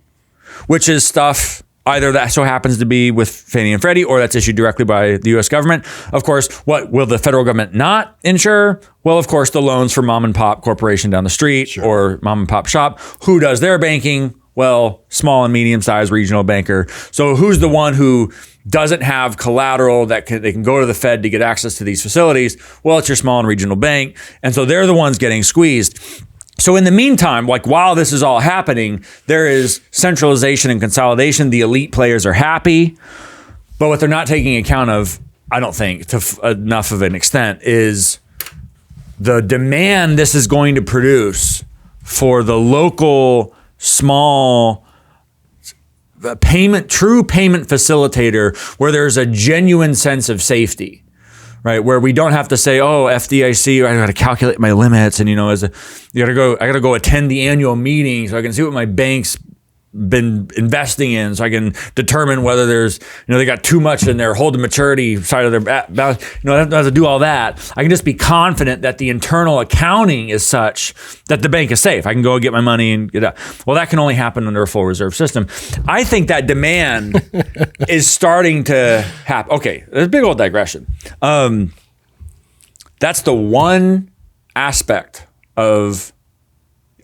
B: which is stuff either that so happens to be with Fannie and Freddie or that's issued directly by the U.S. government. Of course, what will the federal government not insure? Well, of course, the loans for mom and pop corporation down the street or mom and pop shop. Who does their banking? Well, small and medium-sized regional banker. So who's the one who doesn't have collateral that they can go to the Fed to get access to these facilities? Well, it's your small and regional bank. And so they're the ones getting squeezed. So in the meantime, like while this is all happening, there is centralization and consolidation. The elite players are happy. But what they're not taking account of, I don't think, to enough of an extent, is the demand this is going to produce for the local small true payment facilitator where there's a genuine sense of safety, right? Where we don't have to say, oh, FDIC, I got to calculate my limits. And, I got to go attend the annual meeting so I can see what my bank's been investing in, so I can determine whether there's, they got too much in their hold to maturity side of their balance. I don't have to do all that. I can just be confident that the internal accounting is such that the bank is safe. I can go get my money and get out. Well, that can only happen under a full reserve system. I think that demand is starting to happen. Okay, there's a big old digression. That's the one aspect of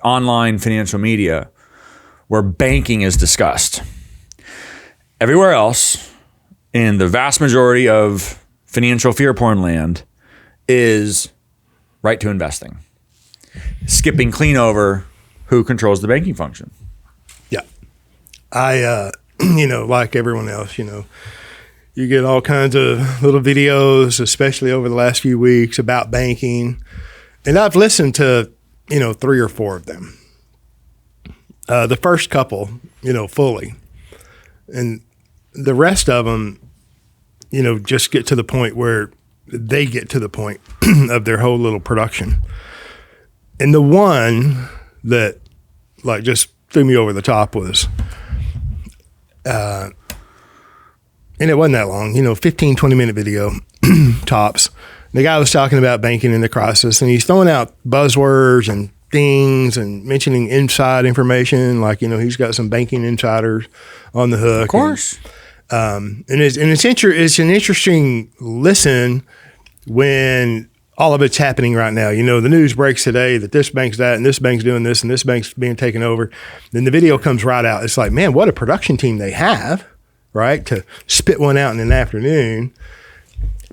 B: online financial media where banking is discussed. Everywhere else, in the vast majority of financial fear porn land, is right to investing. Skipping clean over who controls the banking function.
A: Yeah. I, like everyone else, you get all kinds of little videos, especially over the last few weeks, about banking. And I've listened to, 3 or 4 of them. The first couple, fully. And the rest of them, just get to the point where they get to the point of their whole little production. And the one that, just threw me over the top was, and it wasn't that long, 15, 20-minute video, tops. The guy was talking about banking in the crisis, and he's throwing out buzzwords and things and mentioning inside information, like, he's got some banking insiders on the hook.
B: Of course.
A: And it's an interesting listen when all of it's happening right now. The news breaks today that this bank's that, and this bank's doing this, and this bank's being taken over. Then the video comes right out. It's like, man, what a production team they have, right? To spit one out in an afternoon.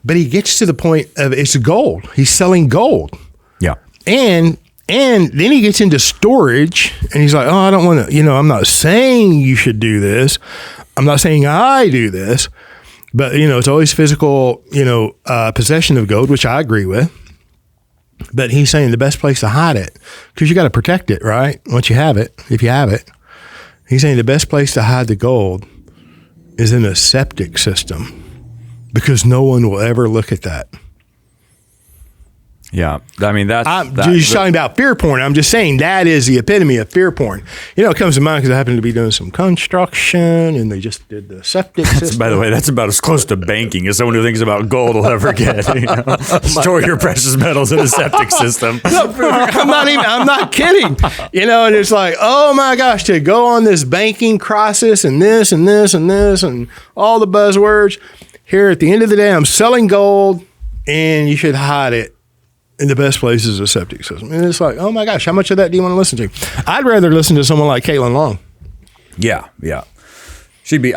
A: But he gets to the point of it's gold. He's selling gold.
B: Yeah.
A: And then he gets into storage, and he's like, oh, I don't want to, I'm not saying you should do this. I'm not saying I do this. But, it's always physical, possession of gold, which I agree with. But he's saying the best place to hide it, because you got to protect it, right? Once you have it, if you have it. He's saying the best place to hide the gold is in a septic system, because no one will ever look at that.
B: Yeah. I mean,
A: you're talking about fear porn. I'm just saying that is the epitome of fear porn. It comes to mind because I happen to be doing some construction, and they just did the septic system.
B: By the way, that's about as close to banking as someone who thinks about gold will ever get. Store your precious metals in a septic system.
A: No, I'm not kidding. And it's like, oh my gosh, to go on this banking crisis and this and this and this and all the buzzwords. Here at the end of the day, I'm selling gold, and you should hide it. And the best place is a septic system. And it's like, oh my gosh, how much of that do you want to listen to? I'd rather listen to someone like Caitlin Long.
B: Yeah. I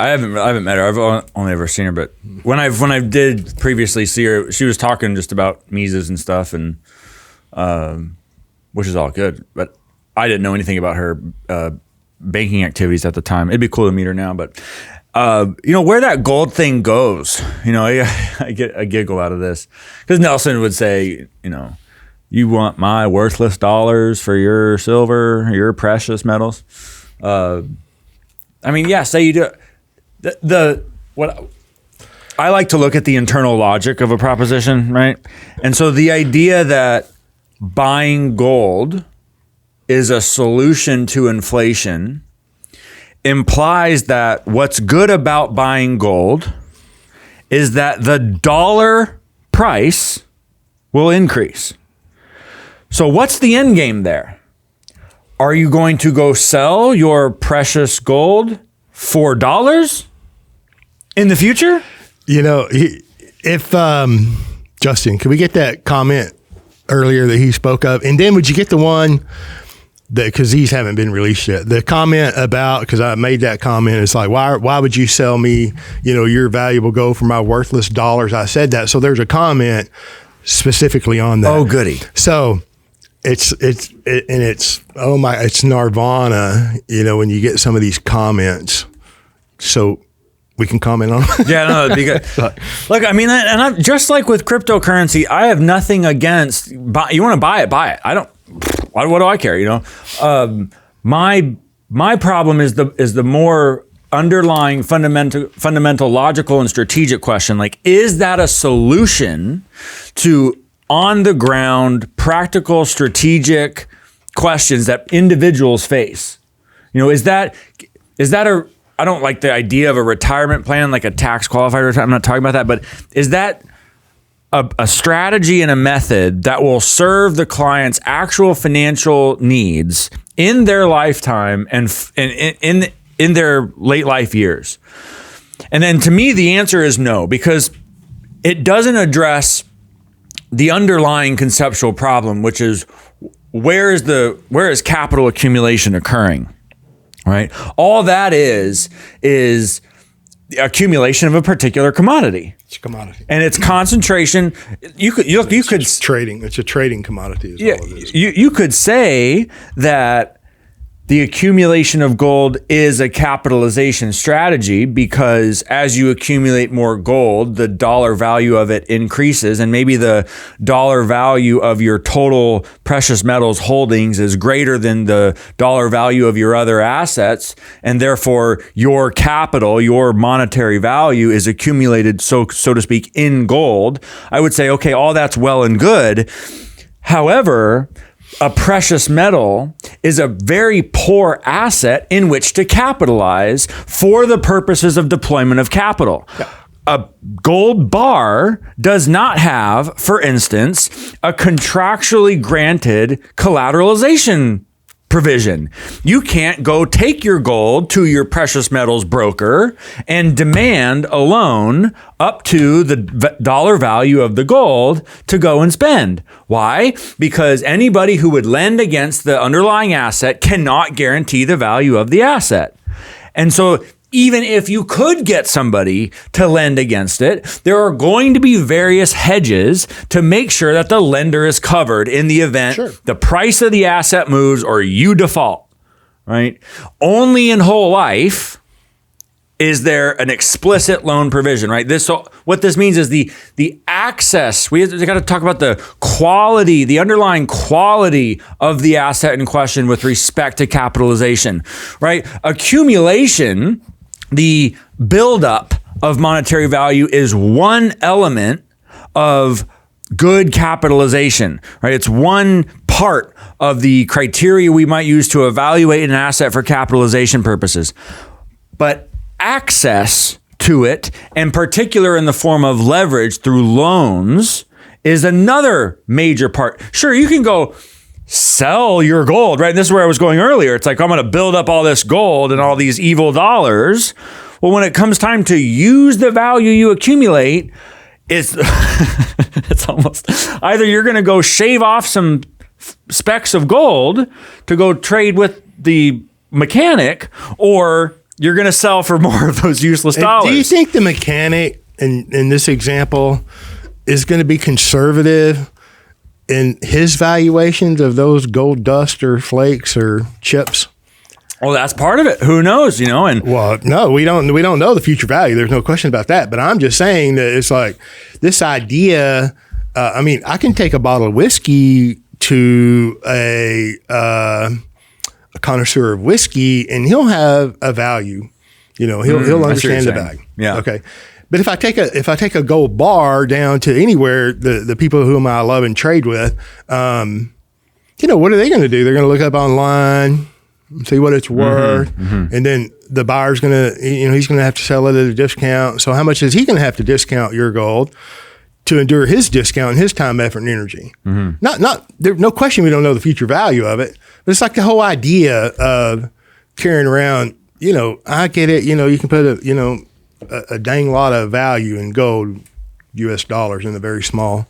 B: haven't met her. I've only ever seen her, but when I did previously see her, she was talking just about Mises and stuff, and which is all good. But I didn't know anything about her banking activities at the time. It'd be cool to meet her now, but where that gold thing goes, I get a giggle out of this, because Nelson would say, you want my worthless dollars for your silver, your precious metals. Say you do. What I like to look at the internal logic of a proposition, right? And so the idea that buying gold is a solution to inflation implies that what's good about buying gold is that the dollar price will increase. So what's the end game there? Are you going to go sell your precious gold for dollars in the future?
A: If Justin, can we get that comment earlier that he spoke of? And then would you get the one because these haven't been released yet. The comment about, because I made that comment, it's like, why would you sell me, your valuable gold for my worthless dollars? I said that. So there's a comment specifically on that.
B: Oh, goody.
A: So it's nirvana, when you get some of these comments. So we can comment on it.
B: Yeah, no, it'd be good. Look, and I'm just like with cryptocurrency, I have nothing against, you want to buy it. I don't, what do I care? My problem is the more underlying fundamental logical and strategic question. Like, is that a solution to on the ground, practical, strategic questions that individuals face? Is that I don't like the idea of a retirement plan, like a tax qualified retirement. I'm not talking about that, but is that a strategy and a method that will serve the client's actual financial needs in their lifetime and in their late life years? And then to me, the answer is no, because it doesn't address the underlying conceptual problem, which is where is capital accumulation occurring, right? All that is the accumulation of a particular commodity. It's a commodity, and it's concentration. It's
A: trading. It's a trading commodity. Is all it is.
B: You could say that the accumulation of gold is a capitalization strategy, because as you accumulate more gold, the dollar value of it increases, and maybe the dollar value of your total precious metals holdings is greater than the dollar value of your other assets, and therefore your capital, your monetary value is accumulated, so to speak, in gold. I would say, okay, all that's well and good. However, a precious metal is a very poor asset in which to capitalize for the purposes of deployment of capital.
A: Yeah.
B: a gold bar does not have, for instance, a contractually granted collateralization provision. You can't go take your gold to your precious metals broker and demand a loan up to the dollar value of the gold to go and spend. Why? Because anybody who would lend against the underlying asset cannot guarantee the value of the asset. And so even if you could get somebody to lend against it, there are going to be various hedges to make sure that the lender is covered in the event the price of the asset moves or you default, right? Only in whole life is there an explicit loan provision, right? So what this means is the access, we got to talk about the quality, the underlying quality of the asset in question with respect to capitalization, right? Accumulation, the buildup of monetary value, is one element of good capitalization, right? It's one part of the criteria we might use to evaluate an asset for capitalization purposes. But access to it, in particular in the form of leverage through loans, is another major part. Sure, you can go sell your gold, right? And this is where I was going earlier. It's like, I'm going to build up all this gold and all these evil dollars. Well, when it comes time to use the value you accumulate, it's it's almost either you're going to go shave off some specks of gold to go trade with the mechanic, or you're going to sell for more of those useless dollars.
A: Do you think the mechanic in this example is going to be conservative in his valuations of those gold dust or flakes or chips?
B: Well, that's part of it. Who knows, And
A: well, no, we don't know the future value. There's no question about that. But I'm just saying that it's like this idea. I can take a bottle of whiskey to a connoisseur of whiskey, and he'll have a value. He'll understand the value.
B: Yeah.
A: Okay. But if I take a gold bar down to anywhere, the people whom I love and trade with, what are they going to do? They're going to look up online, see what it's worth, and then the buyer's going to, he's going to have to sell it at a discount. So how much is he going to have to discount your gold to endure his discount and his time, effort, and energy? There's no question we don't know the future value of it, but it's like the whole idea of carrying around. I get it. You can put a dang lot of value in gold, U.S. dollars, in a very small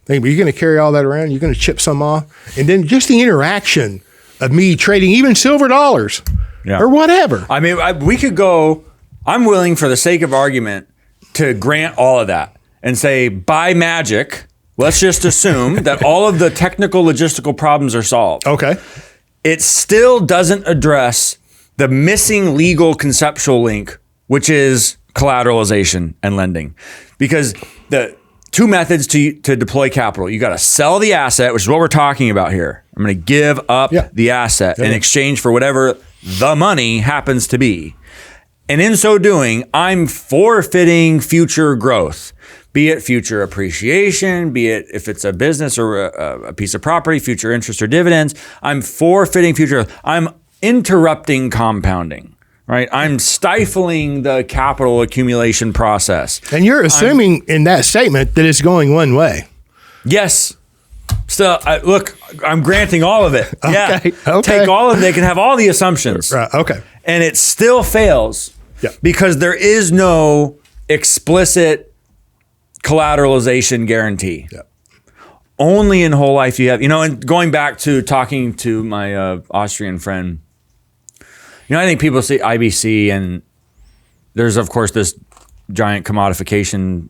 A: thing. But you're going to carry all that around. You're going to chip some off, and then just the interaction of me trading even silver dollars or whatever.
B: I mean, we could go. I'm willing, for the sake of argument, to grant all of that and say, by magic, let's just assume that all of the technical logistical problems are solved.
A: Okay.
B: It still doesn't address the missing legal conceptual link, which is collateralization and lending. Because the two methods to deploy capital, you got to sell the asset, which is what we're talking about here. I'm going to give up the asset in exchange for whatever the money happens to be. And in so doing, I'm forfeiting future growth, be it future appreciation, be it if it's a business or a piece of property, future interest or dividends. I'm forfeiting future. I'm interrupting compounding, right? I'm stifling the capital accumulation process.
A: And you're assuming in that statement that it's going one way.
B: Yes. So look, I'm granting all of it.
A: Okay.
B: Take all of it. They can have all the assumptions.
A: Right. Okay.
B: And it still fails because there is no explicit collateralization guarantee. Yeah. Only in whole life you have, and going back to talking to my Austrian friend, I think people see IBC and there's, of course, this giant commodification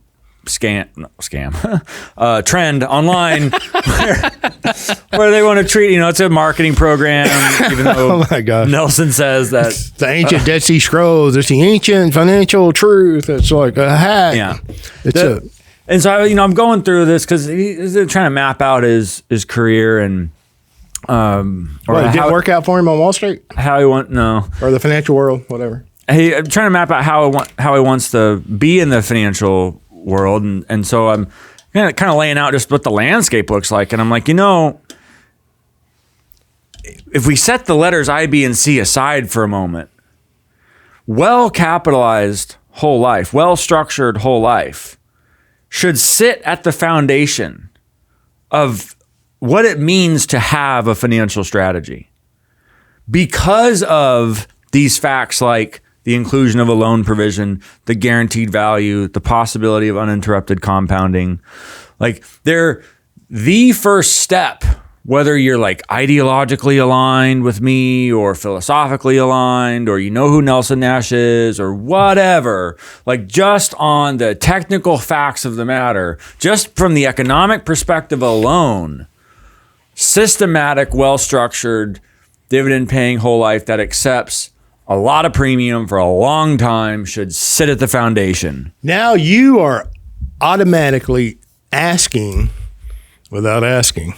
B: trend online where they want to treat, it's a marketing program, even though
A: oh my gosh.
B: Nelson says that
A: it's the ancient Dead Sea Scrolls, it's the ancient financial truth. It's like a hack.
B: Yeah.
A: And
B: so, I'm going through this because he's trying to map out his career and
A: it didn't work out for him on Wall Street?
B: How he
A: or the financial world, whatever.
B: I'm trying to map out how he wants to be in the financial world, and so I'm kind of laying out just what the landscape looks like, and I'm like, if we set the letters I, B, and C aside for a moment, well capitalized whole life, well-structured whole life, should sit at the foundation of what it means to have a financial strategy. Because of these facts like the inclusion of a loan provision, the guaranteed value, the possibility of uninterrupted compounding, like they're the first step, whether you're like ideologically aligned with me or philosophically aligned, or you know who Nelson Nash is or whatever, like just on the technical facts of the matter, just from the economic perspective alone, systematic, well-structured, dividend-paying whole life that accepts a lot of premium for a long time should sit at the foundation.
A: Now you are automatically asking, without asking,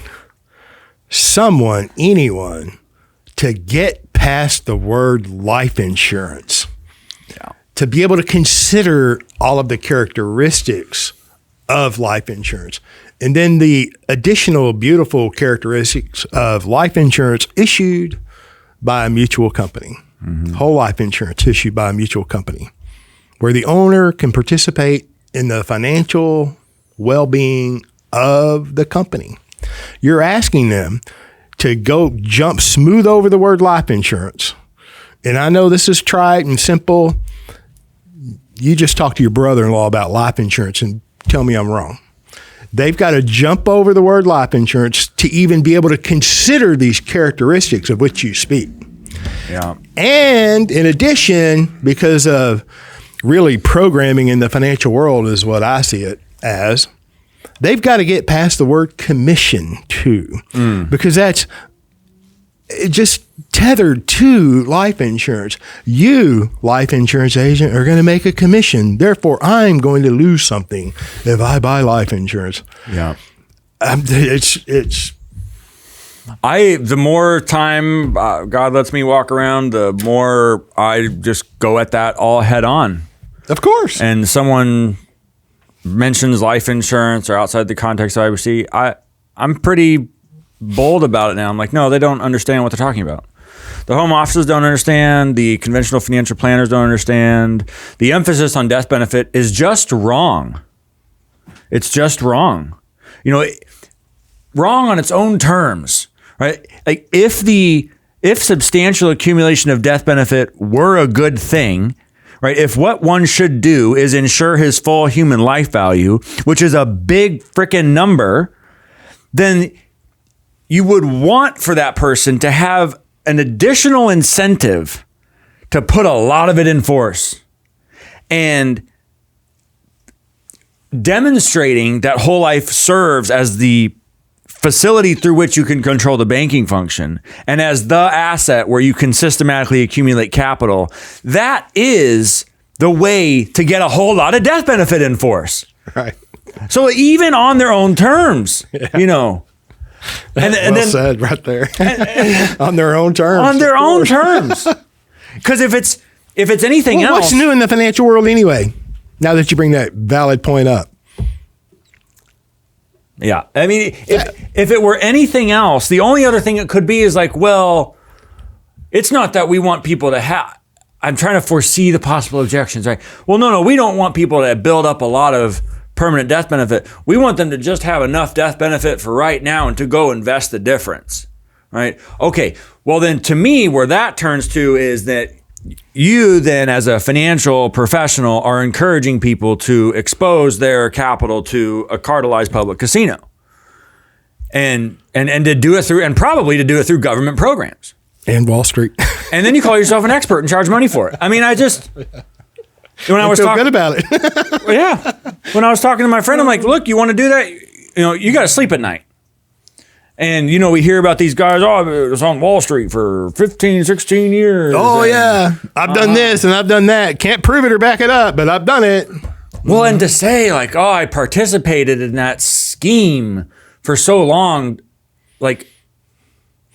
A: anyone, to get past the word life insurance, to be able to consider all of the characteristics of life insurance. And then the additional beautiful characteristics of life insurance issued by a mutual company, whole life insurance issued by a mutual company, where the owner can participate in the financial well-being of the company. You're asking them to go jump smooth over the word life insurance. And I know this is trite and simple. You just talk to your brother-in-law about life insurance and tell me I'm wrong. They've got to jump over the word life insurance to even be able to consider these characteristics of which you speak.
B: Yeah.
A: And in addition, because of really programming in the financial world is what I see it as, they've got to get past the word commission too, because that's just tethered to life insurance. You, life insurance agent, are going to make a commission. Therefore, I'm going to lose something if I buy life insurance.
B: Yeah.
A: The
B: more time God lets me walk around, the more I just go at that all head on.
A: Of course.
B: And someone mentions life insurance or outside the context of IBC, I'm pretty bold about it now. I'm like, no, they don't understand what they're talking about. The home offices don't understand. The conventional financial planners don't understand. The emphasis on death benefit is just wrong. It's just wrong. Wrong on its own terms, right? Like if substantial accumulation of death benefit were a good thing, right? If what one should do is ensure his full human life value, which is a big freaking number, then you would want for that person to have an additional incentive to put a lot of it in force. And demonstrating that whole life serves as the facility through which you can control the banking function and as the asset where you can systematically accumulate capital, that is the way to get a whole lot of death benefit in force.
A: Right.
B: So even on their own terms, And then
A: said right there. On their own terms.
B: On their own terms. Because if it's anything else.
A: What's new in the financial world anyway? Now that you bring that valid point up.
B: Yeah. I mean, if it were anything else, the only other thing it could be is like, well, it's not that we want people to have. I'm trying to foresee the possible objections, right? Well, no, we don't want people to build up a lot of permanent death benefit. We want them to just have enough death benefit for right now and to go invest the difference, right? Okay, well then to me, where that turns to is that you then as a financial professional are encouraging people to expose their capital to a cartelized public casino and to do it through, and probably to do it through government programs.
A: And Wall Street.
B: And then you call yourself an expert and charge money for it. I mean, when I was
A: talking good about it.
B: Yeah. When I was talking to my friend, I'm like, look, you want to do that? You got to sleep at night. And, we hear about these guys, it was on Wall Street for 15, 16 years.
A: Oh, yeah. I've done this and I've done that. Can't prove it or back it up, but I've done it.
B: Well, and to say like, I participated in that scheme for so long, like,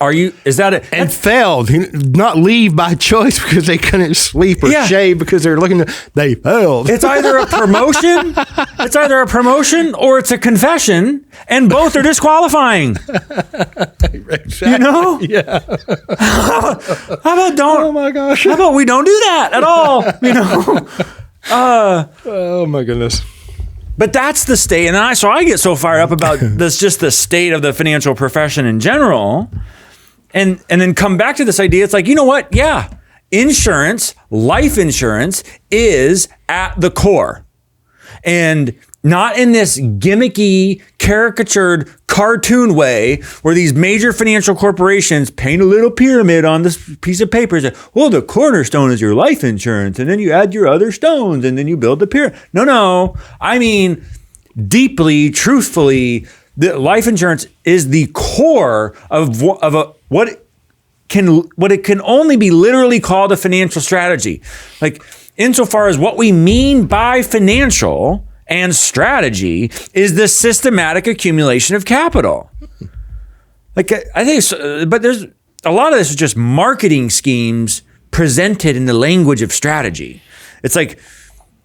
A: and failed, not leave by choice because they couldn't sleep or shave because they failed.
B: It's either a promotion, or it's a confession, and both are disqualifying.
A: Exactly. Yeah.
B: How about
A: Oh my gosh.
B: How about we don't do that at all?
A: Oh my goodness.
B: But that's the state. And I get so fired up about this, just the state of the financial profession in general. And then come back to this idea. It's like, you know what? Yeah. Insurance, life insurance is at the core. And not in this gimmicky, caricatured, cartoon way where these major financial corporations paint a little pyramid on this piece of paper and say, well, the cornerstone is your life insurance, and then you add your other stones, and then you build the pyramid. No. I mean, deeply, truthfully, the life insurance is the core of what it can only be literally called a financial strategy. Like, insofar as what we mean by financial and strategy is the systematic accumulation of capital. Like, I think, but there's a lot of this is just marketing schemes presented in the language of strategy. It's like,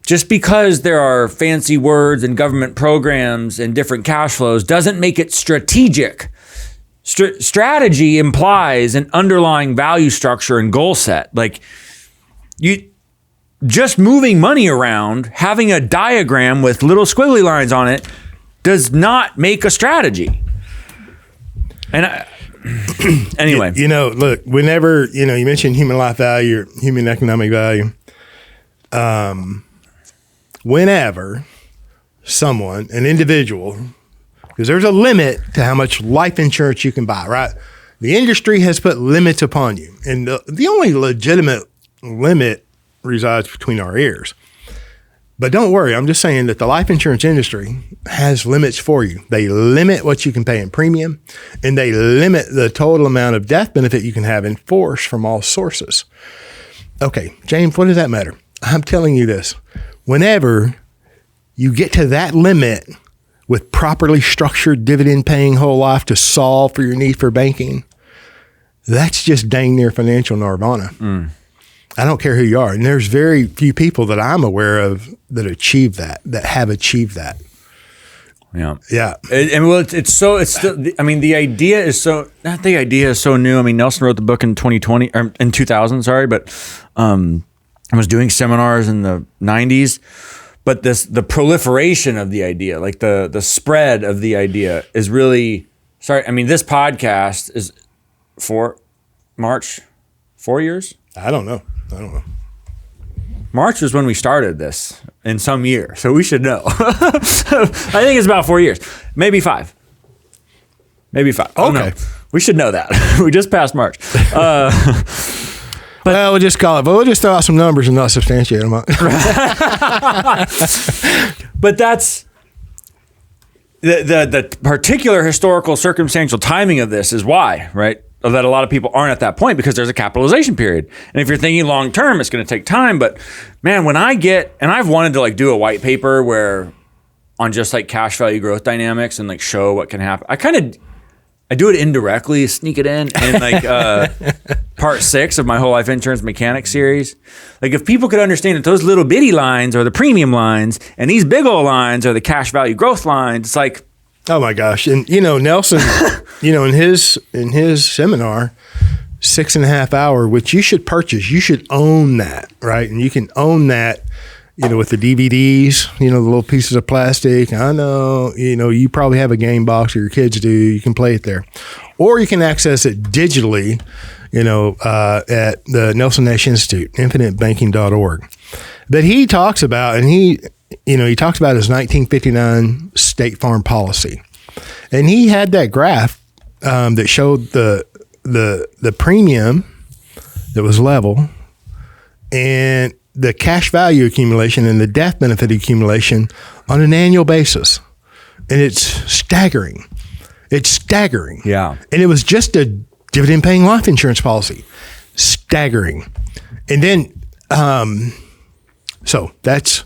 B: just because there are fancy words and government programs and different cash flows doesn't make it strategic. Strategy implies an underlying value structure and goal set. Like, you just moving money around, having a diagram with little squiggly lines on it does not make a strategy. And anyway,
A: look, whenever, you mentioned human life value or human economic value, whenever someone, an individual, because there's a limit to how much life insurance you can buy, right? The industry has put limits upon you. And the only legitimate limit resides between our ears. But don't worry, I'm just saying that the life insurance industry has limits for you. They limit what you can pay in premium, and they limit the total amount of death benefit you can have in force from all sources. Okay, James, what does that matter? I'm telling you this. Whenever you get to that limit with properly structured dividend-paying whole life to solve for your need for banking, that's just dang near financial nirvana. I don't care who you are. And there's very few people that I'm aware of that have achieved that.
B: Yeah.
A: Yeah.
B: It's still, I mean, the idea is so new. I mean, Nelson wrote the book in 2020, or in 2000, sorry, but I was doing seminars in the 90s. But the proliferation of the idea, like the spread of the idea is really, I mean, this podcast is 4 years?
A: I don't know.
B: March was when we started this in some year, so we should know. I think it's about 4 years, maybe 5. Okay, we should know that. We just passed March.
A: Well, we'll just call it. But we'll just throw out some numbers and not substantiate them.
B: But that's the particular historical circumstantial timing of this is why, right? That a lot of people aren't at that point because there's a capitalization period. And if you're thinking long term, it's going to take time. But man, when I get, and I've wanted to like do a white paper where on just like cash value growth dynamics and like show what can happen. I do it indirectly, sneak it in like part 6 of my whole life insurance mechanics series. Like if people could understand that those little bitty lines are the premium lines and these big old lines are the cash value growth lines, it's like,
A: oh my gosh. And Nelson, in his seminar, 6.5 hour, which you should purchase, you should own that, right? And you can own that, with the DVDs, the little pieces of plastic. I know, you probably have a game box or your kids do. You can play it there. Or you can access it digitally, at the Nelson Nash Institute, infinitebanking.org. But he talks about, he talks about his 1959 State Farm policy. And he had that graph that showed the premium that was level and the cash value accumulation and the death benefit accumulation on an annual basis. And it's staggering.
B: Yeah.
A: And it was just a dividend paying life insurance policy. Staggering. And then, so that's,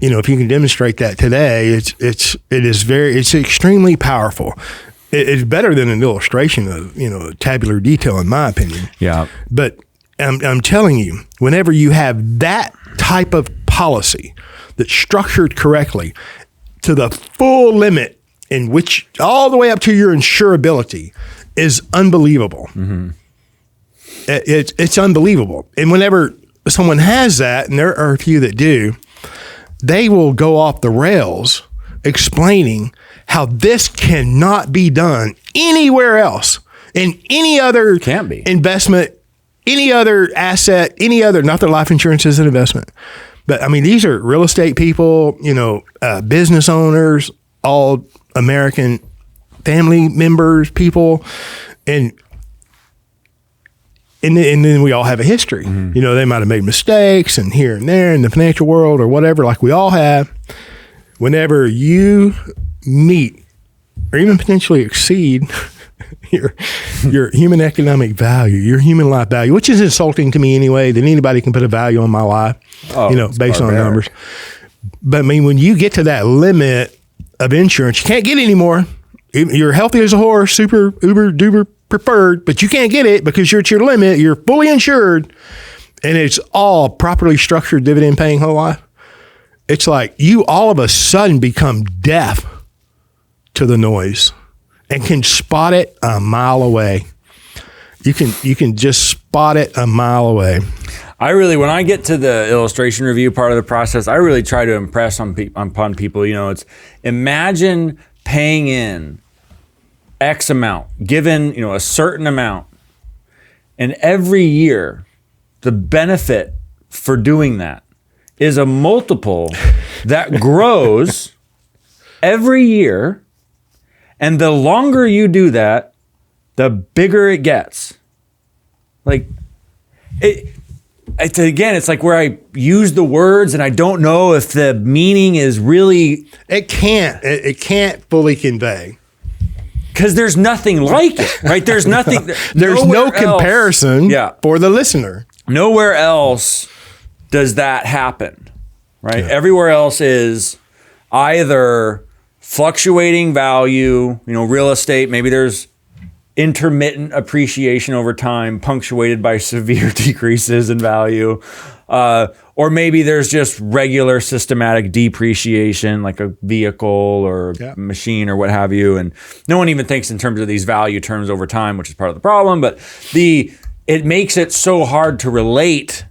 A: if you can demonstrate that today, it's extremely powerful. It's better than an illustration of, tabular detail, in my opinion.
B: Yeah.
A: But I'm telling you, whenever you have that type of policy that's structured correctly to the full limit in which all the way up to your insurability is unbelievable. Mm-hmm. It's unbelievable. And whenever someone has that, and there are a few that do, they will go off the rails explaining how this cannot be done anywhere else in any other investment, any other asset, any other, not that life insurance is an investment, but I mean, these are real estate people, business owners, all American family members, people, and then we all have a history.
B: Mm-hmm.
A: They might have made mistakes and here and there in the financial world or whatever, like we all have. Whenever you meet or even potentially exceed your human economic value, your human life value, which is insulting to me anyway, that anybody can put a value on my life, based on numbers. But I mean, when you get to that limit of insurance, you can't get any more. You're healthy as a horse, super, uber, duper preferred, but you can't get it because you're at your limit. You're fully insured, and it's all properly structured dividend paying whole life. It's like you all of a sudden become deaf to the noise and can spot it a mile away. You can just spot it a mile away.
B: When I get to the illustration review part of the process, I really try to impress upon people. It's imagine paying in X amount, given a certain amount, and every year the benefit for doing that is a multiple that grows every year, and the longer you do that, the bigger it gets. Like it's like where I use the words and I don't know if the meaning is really.
A: It can't fully convey.
B: Because there's nothing like it, right? There's nothing.
A: There's no comparison for the listener.
B: Nowhere else does that happen, right? Yeah. Everywhere else is either fluctuating value, real estate, maybe there's intermittent appreciation over time, punctuated by severe decreases in value. Or maybe there's just regular systematic depreciation, like a vehicle or machine or what have you. And no one even thinks in terms of these value terms over time, which is part of the problem. But it makes it so hard to relate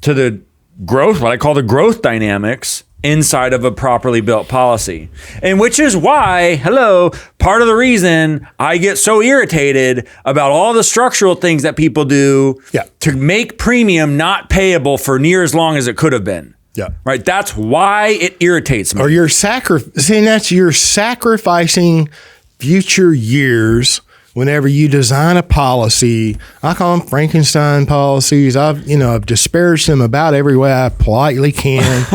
B: to the growth, what I call the growth dynamics inside of a properly built policy. And which is why, part of the reason I get so irritated about all the structural things that people do to make premium not payable for near as long as it could have been.
A: Yeah.
B: Right. That's why it irritates me.
A: Or you're sacrificing future years whenever you design a policy. I call them Frankenstein policies. I've disparaged them about every way I politely can.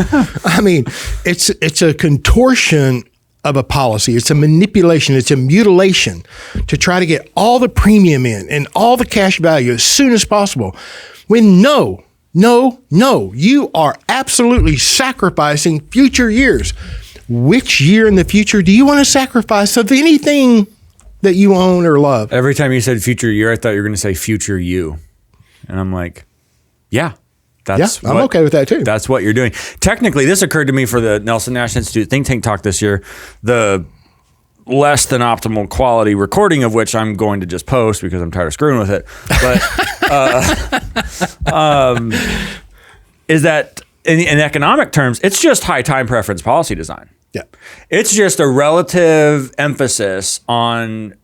A: I mean, it's a contortion of a policy. It's a manipulation. It's a mutilation to try to get all the premium in and all the cash value as soon as possible. When no, you are absolutely sacrificing future years. Which year in the future do you want to sacrifice of anything that you own or love?
B: Every time you said future year, I thought you were going to say future you. And I'm like, I'm okay with that too.
A: That's
B: what you're doing. Technically, this occurred to me for the Nelson Nash Institute Think Tank Talk this year. The less than optimal quality recording of which I'm going to just post because I'm tired of screwing with it. But is that in economic terms, it's just high time preference policy design.
A: Yeah.
B: It's just a relative emphasis on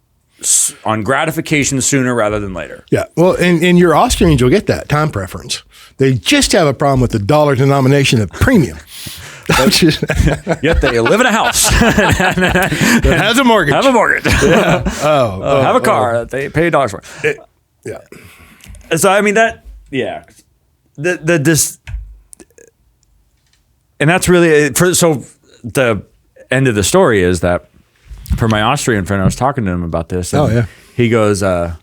B: gratification sooner rather than later.
A: Yeah. Well, in your Austrians, you'll get that time preference. They just have a problem with the dollar denomination of premium.
B: Yet they live in a house.
A: That has a mortgage.
B: Have a mortgage.
A: Yeah.
B: Have a car that they pay dollars for.
A: Yeah.
B: So, I mean, and that's really, the end of the story is that for my Austrian friend, I was talking to him about this. And he goes, oh,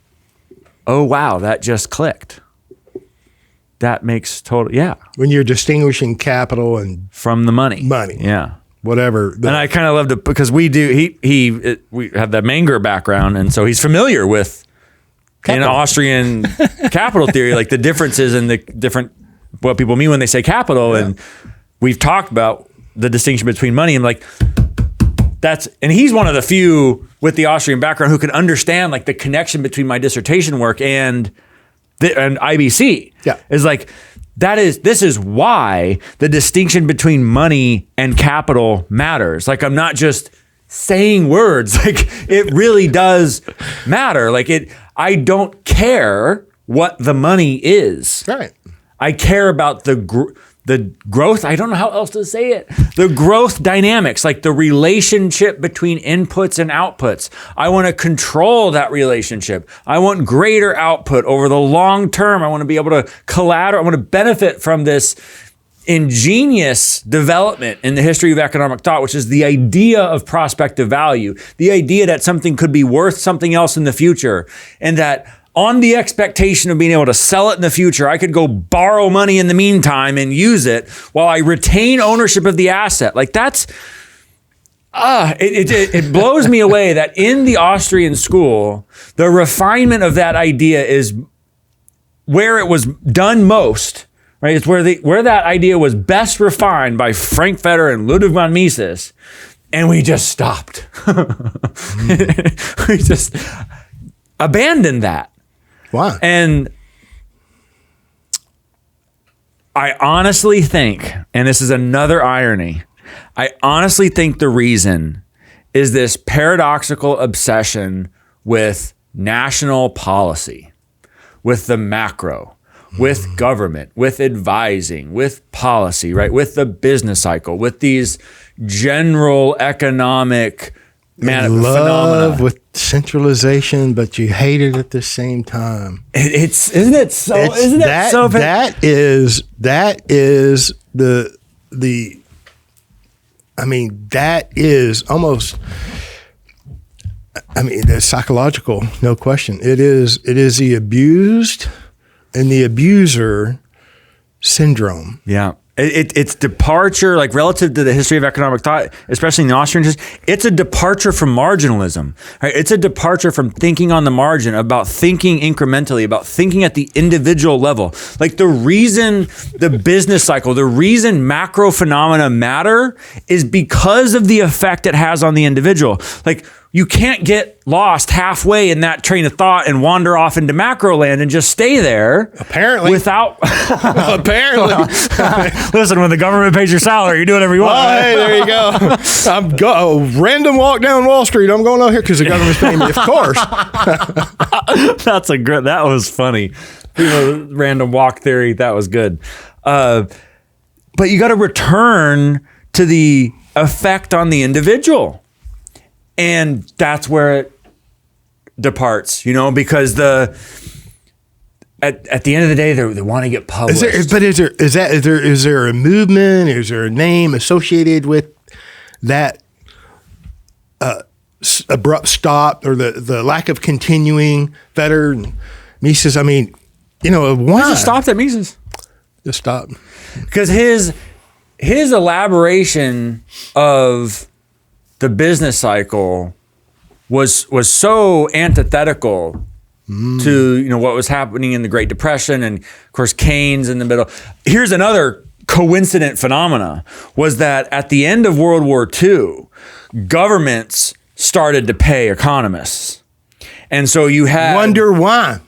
B: wow, that just clicked. That makes total,
A: When you're distinguishing capital and
B: from the money.
A: Yeah. Whatever.
B: And I kind of loved it because we have that Menger background. And so he's familiar with in Austrian capital theory, like the differences in the different, what people mean when they say capital. Yeah. And we've talked about the distinction between money and and he's one of the few with the Austrian background who can understand like the connection between my dissertation work and IBC.
A: Yeah.
B: Is like this is why the distinction between money and capital matters. Like, I'm not just saying words. Like, it really does matter. Like, I don't care what the money is.
A: Right.
B: I care about the growth. I don't know how else to say it. The growth dynamics, like the relationship between inputs and outputs. I want to control that relationship. I want greater output over the long term. I want to be able to I want to benefit from this ingenious development in the history of economic thought, which is the idea of prospective value, the idea that something could be worth something else in the future, and that on the expectation of being able to sell it in the future, I could go borrow money in the meantime and use it while I retain ownership of the asset. Like, that's, it blows me away that in the Austrian school, the refinement of that idea is where it was done most, right? It's where that idea was best refined by Frank Fetter and Ludwig von Mises. And we just stopped. We just abandoned that.
A: Why?
B: And I honestly think, and this is another irony, I honestly think the reason is this paradoxical obsession with national policy, with the macro, with government, with advising, with policy, right? With the business cycle, with these general economic phenomena.
A: With centralization, but you hate it at the same time.
B: Isn't it so? That
A: is the. I mean, that is almost. I mean, it's psychological, no question. It is the abused and the abuser syndrome.
B: Yeah. It's departure, like relative to the history of economic thought, especially in the Austrian history, it's a departure from marginalism, right? It's a departure from thinking on the margin, about thinking incrementally, about thinking at the individual level. Like, the reason the business cycle, the reason macro phenomena matter is because of the effect it has on the individual. Like, you can't get lost halfway in that train of thought and wander off into macro land and just stay there.
A: Apparently.
B: Without.
A: Apparently.
B: Listen, when the government pays your salary, you do whatever you want.
A: Oh, hey, there you go. I'm random walk down Wall Street. I'm going out here because the government's paying me, of course.
B: That was funny. Random walk theory. That was good. But you got to return to the effect on the individual. And that's where it departs, because at the end of the day, they want to get published.
A: Is there a movement? Is there a name associated with that abrupt stop or the lack of continuing? Fetter and Mises. I mean, why?
B: Just stopped at Mises.
A: Just stop.
B: Because his elaboration of the business cycle was so antithetical to what was happening in the Great Depression, and of course Keynes in the middle. Here's another coincident phenomena, was that at the end of World War II, governments started to pay economists, and so you had
A: wonder why,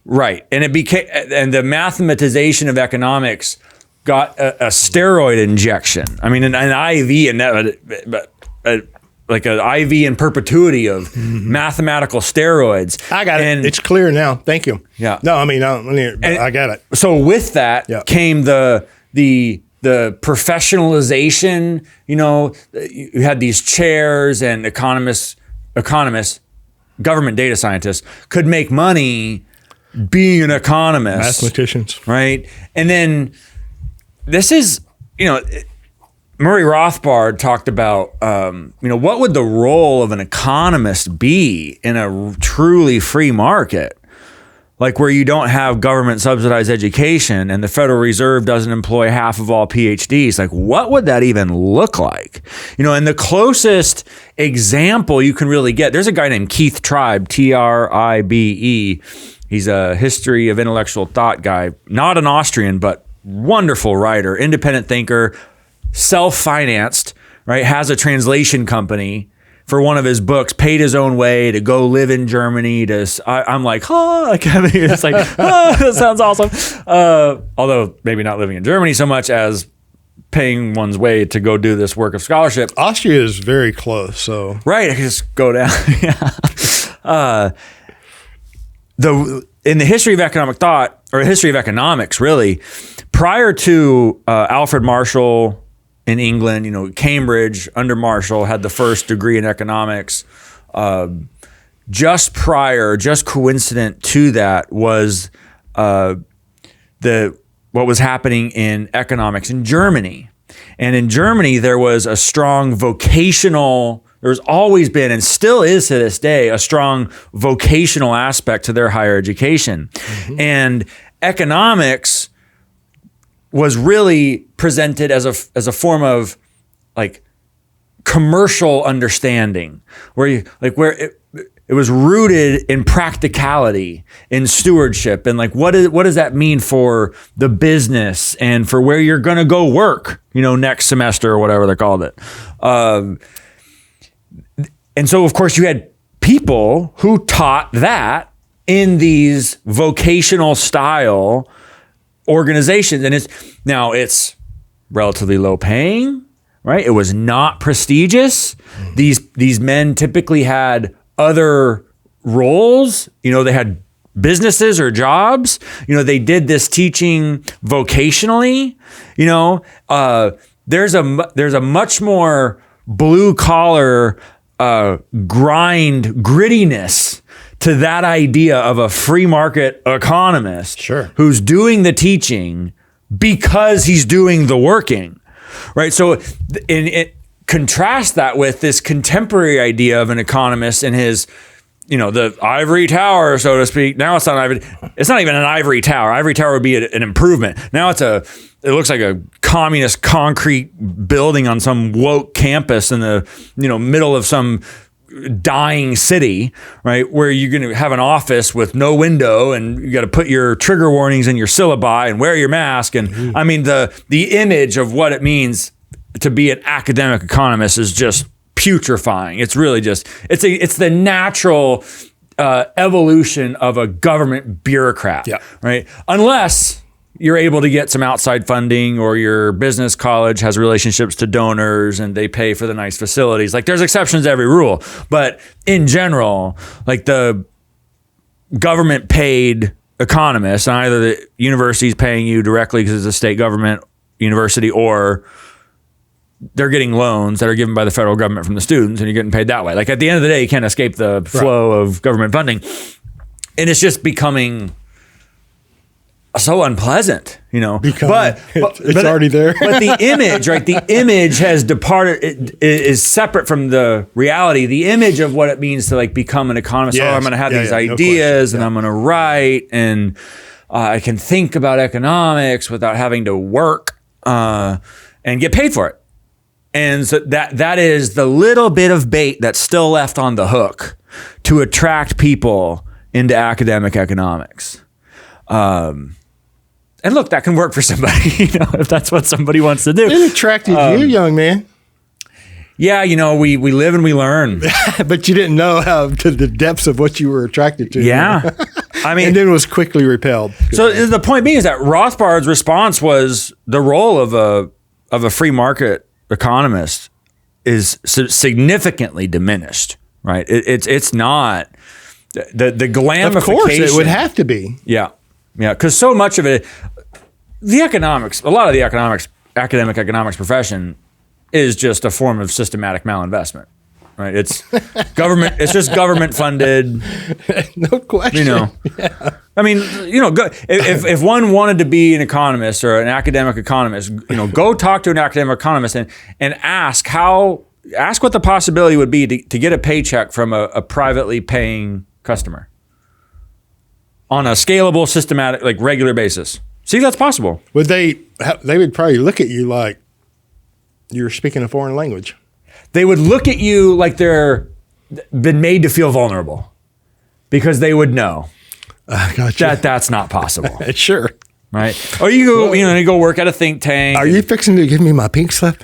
B: right? And it became, and the mathematization of economics got a steroid injection. I mean, an IV and like an IV in perpetuity of mathematical steroids.
A: I got it. It's clear now. Thank you.
B: Yeah.
A: No, I mean, I got it.
B: So with that came the professionalization. You had these chairs, and economists, government data scientists could make money being an economist.
A: Mathematicians.
B: Right. And then this is, Murray Rothbard talked about, what would the role of an economist be in a truly free market, like where you don't have government subsidized education and the Federal Reserve doesn't employ half of all PhDs? Like, what would that even look like? And the closest example you can really get, there's a guy named Keith Tribe, Tribe. He's a history of intellectual thought guy, not an Austrian, but wonderful writer, independent thinker, self-financed, right? Has a translation company, for one of his books, paid his own way to go live in Germany. I'm like, it's like, that sounds awesome. Although maybe not living in Germany so much as paying one's way to go do this work of scholarship.
A: Austria is very close, so
B: right, I can just go down. In the history of economic thought, or history of economics, really, prior to Alfred Marshall in England, Cambridge under Marshall had the first degree in economics. Just coincident to that was what was happening in economics in Germany. And in Germany, there was a strong there's always been, and still is to this day, a strong vocational aspect to their higher education. Mm-hmm. And economics was really presented as a form of like commercial understanding, where it was rooted in practicality, in stewardship, and like what does that mean for the business and for where you're going to go work, next semester or whatever they called it. And so, of course, you had people who taught that in these vocational style organizations, and it's relatively low paying, right? It was not prestigious. These men typically had other roles. They had businesses or jobs. They did this teaching vocationally. There's a much more blue collar grittiness to that idea of a free market economist,
A: sure,
B: who's doing the teaching because he's doing the working, right? So contrast that with this contemporary idea of an economist and his, the ivory tower, so to speak. Now it's not even an ivory tower. Ivory tower would be an improvement. Now it looks like a communist concrete building on some woke campus in the, middle of some dying city, right? Where you're going to have an office with no window, and you got to put your trigger warnings in your syllabi and wear your mask. And I mean, the image of what it means to be an academic economist is just putrefying. It's really just, it's the natural evolution of a government bureaucrat, right? Unless you're able to get some outside funding, or your business college has relationships to donors and they pay for the nice facilities. Like, there's exceptions to every rule, but in general, like, the government paid economists, and either the university's paying you directly because it's a state government university, or they're getting loans that are given by the federal government from the students, and you're getting paid that way. Like, at the end of the day, you can't escape the flow of government funding. And it's just becoming so unpleasant, but
A: it's already there.
B: But the image, right? The image has departed. It is separate from the reality. The image of what it means to become an economist. Yes. I'm going to have these ideas, and I'm going to write, and I can think about economics without having to work and get paid for it. And so that is the little bit of bait that's still left on the hook to attract people into academic economics. And look, that can work for somebody, if that's what somebody wants to do.
A: It attracted you, young man.
B: Yeah, we live and we learn.
A: But you didn't know how to the depths of what you were attracted to.
B: Yeah. I mean,
A: and then was quickly repelled.
B: So the point being is that Rothbard's response was the role of a free market economist is significantly diminished, right? It's not the glamification.
A: Of course, it would have to be.
B: Yeah. Yeah, because so much of it, a lot of the academic economics profession is just a form of systematic malinvestment, right? It's government. It's just government funded.
A: No question.
B: Yeah. I mean, if one wanted to be an economist or an academic economist, go talk to an academic economist and ask what the possibility would be to get a paycheck from a privately paying customer on a scalable, systematic, regular basis. See, that's possible.
A: Would they would probably look at you like you're speaking a foreign language.
B: They would look at you like they're been made to feel vulnerable, because they would know that that's not possible.
A: Sure.
B: Right? Or you go, you go work at a think tank.
A: Are you fixing to give me my pink slip?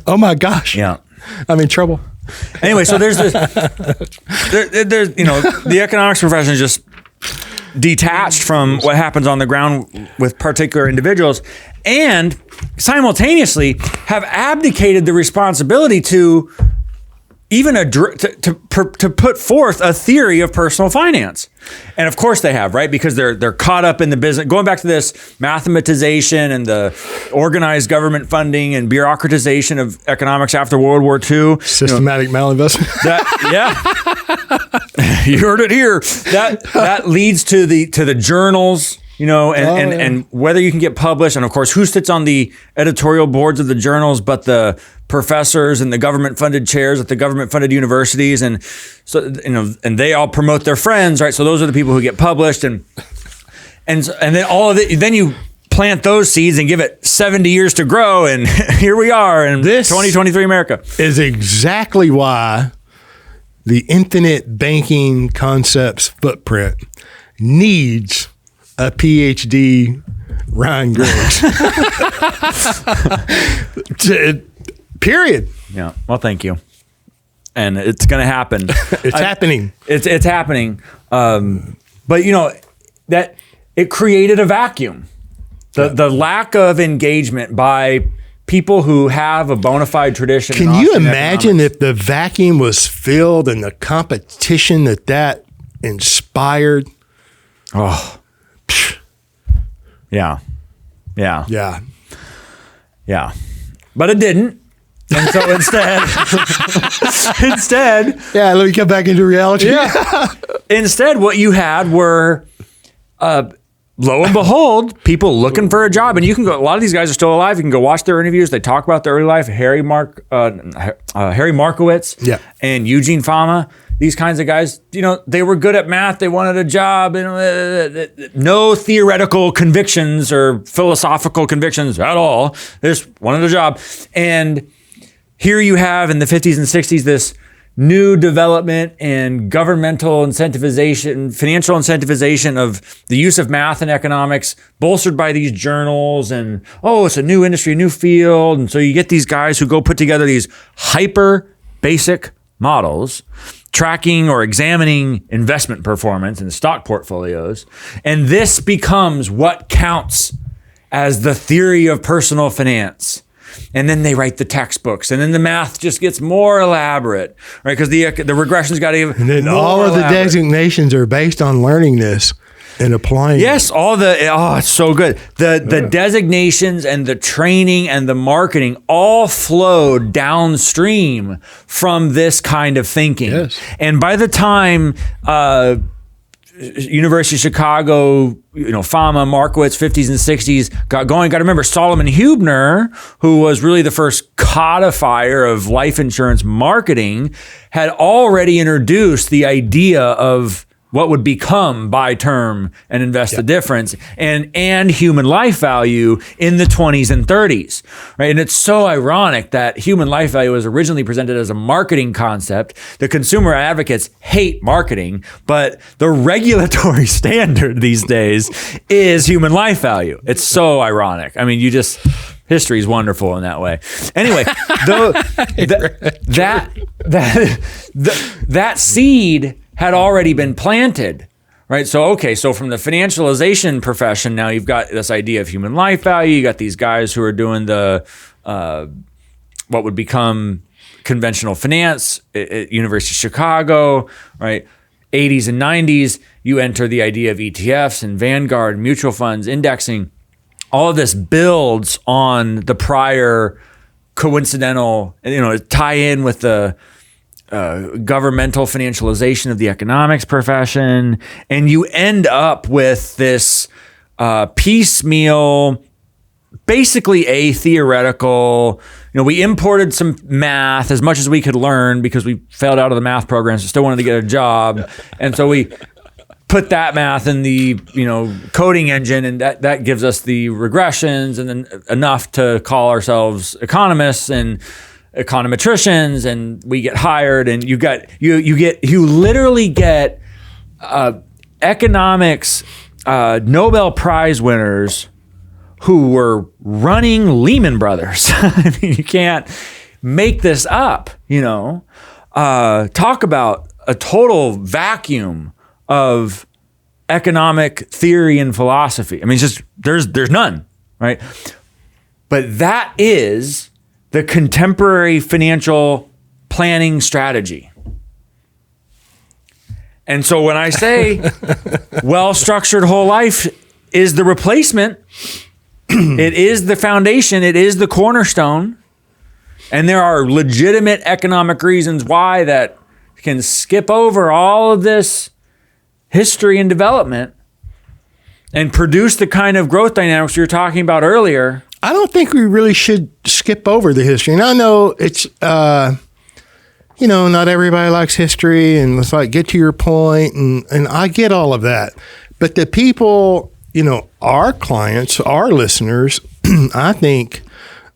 A: Oh my gosh.
B: Yeah.
A: I'm in trouble.
B: Anyway, so there's this, there's, you know, the economics profession is just detached from what happens on the ground with particular individuals, and simultaneously have abdicated the responsibility to even to put forth a theory of personal finance. And of course they have, right? Because they're caught up in the business. Going back to this mathematization and the organized government funding and bureaucratization of economics after World War II.
A: Systematic malinvestment.
B: You heard it here. That leads to the journals, you know, and whether you can get published, and of course, who sits on the editorial boards of the journals, but the professors and the government-funded chairs at the government-funded universities, and so, you know, and they all promote their friends, right? So those are the people who get published, and then all of it. Then you plant those seeds and give it 70 years to grow, and here we are in this 2023 America.
A: Is exactly why the infinite banking concepts footprint needs a PhD Ryan Griggs. Period.
B: Yeah. Well, thank you. And it's going to happen.
A: It's happening.
B: It's happening. But you know, that it created a vacuum. The lack of engagement by people who have a bona fide tradition.
A: Can you imagine if the vacuum was filled and the competition that inspired?
B: Oh, yeah. But it didn't. And so instead,
A: yeah, let me come back into reality.
B: Yeah. Instead, what you had were, lo and behold, people looking for a job. And you can go, a lot of these guys are still alive. You can go watch their interviews. They talk about their early life. Harry Markowitz and Eugene Fama. These kinds of guys, you know, they were good at math. They wanted a job. And no theoretical convictions or philosophical convictions at all. They just wanted a job. And here you have in the 50s and 60s this new development and governmental incentivization, financial incentivization of the use of math and economics, bolstered by these journals. And, oh, it's a new industry, a new field. And so you get these guys who go put together these hyper basic models tracking or examining investment performance in stock portfolios. And this becomes what counts as the theory of personal finance. And then they write the textbooks, and then the math just gets more elaborate, right? Because the regressions got even
A: and then
B: more
A: all of
B: elaborate.
A: the designations are based on learning this and applying.
B: Yes, it's so good. The designations and the training and the marketing all flowed downstream from this kind of thinking.
A: Yes.
B: And by the time University of Chicago, you know, Fama, Markowitz, 50s and 60s got going. Got to remember Solomon Huebner, who was really the first codifier of life insurance marketing, had already introduced the idea of what would become buy term and invest the difference and human life value in the 20s and 30s, right? And it's so ironic that human life value was originally presented as a marketing concept. The consumer advocates hate marketing, but the regulatory standard these days is human life value. It's so ironic. I mean, history is wonderful in that way. Anyway, that seed had already been planted, right? So from the financialization profession, now you've got this idea of human life value. You got these guys who are doing the what would become conventional finance at University of Chicago, right? 80s and 90s, you enter the idea of ETFs and Vanguard, mutual funds, indexing. All of this builds on the prior coincidental, tie in with the governmental financialization of the economics profession, and you end up with this piecemeal, basically a theoretical. We imported some math as much as we could learn because we failed out of the math programs and still wanted to get a job, and so we put that math in the coding engine, and that gives us the regressions, and then enough to call ourselves economists and econometricians, and we get hired, and you literally get economics Nobel Prize winners who were running Lehman Brothers. I mean, you can't. make this up, talk about a total vacuum of economic theory and philosophy. I mean, it's just, there's none, right? But that is the contemporary financial planning strategy. And so when I say well-structured whole life is the replacement, it is the foundation, it is the cornerstone, and there are legitimate economic reasons why that can skip over all of this history and development and produce the kind of growth dynamics you were talking about earlier.
A: I don't think we really should skip over the history. And I know it's, not everybody likes history, and it's like, get to your point, and I get all of that. But the people, our clients, our listeners, I think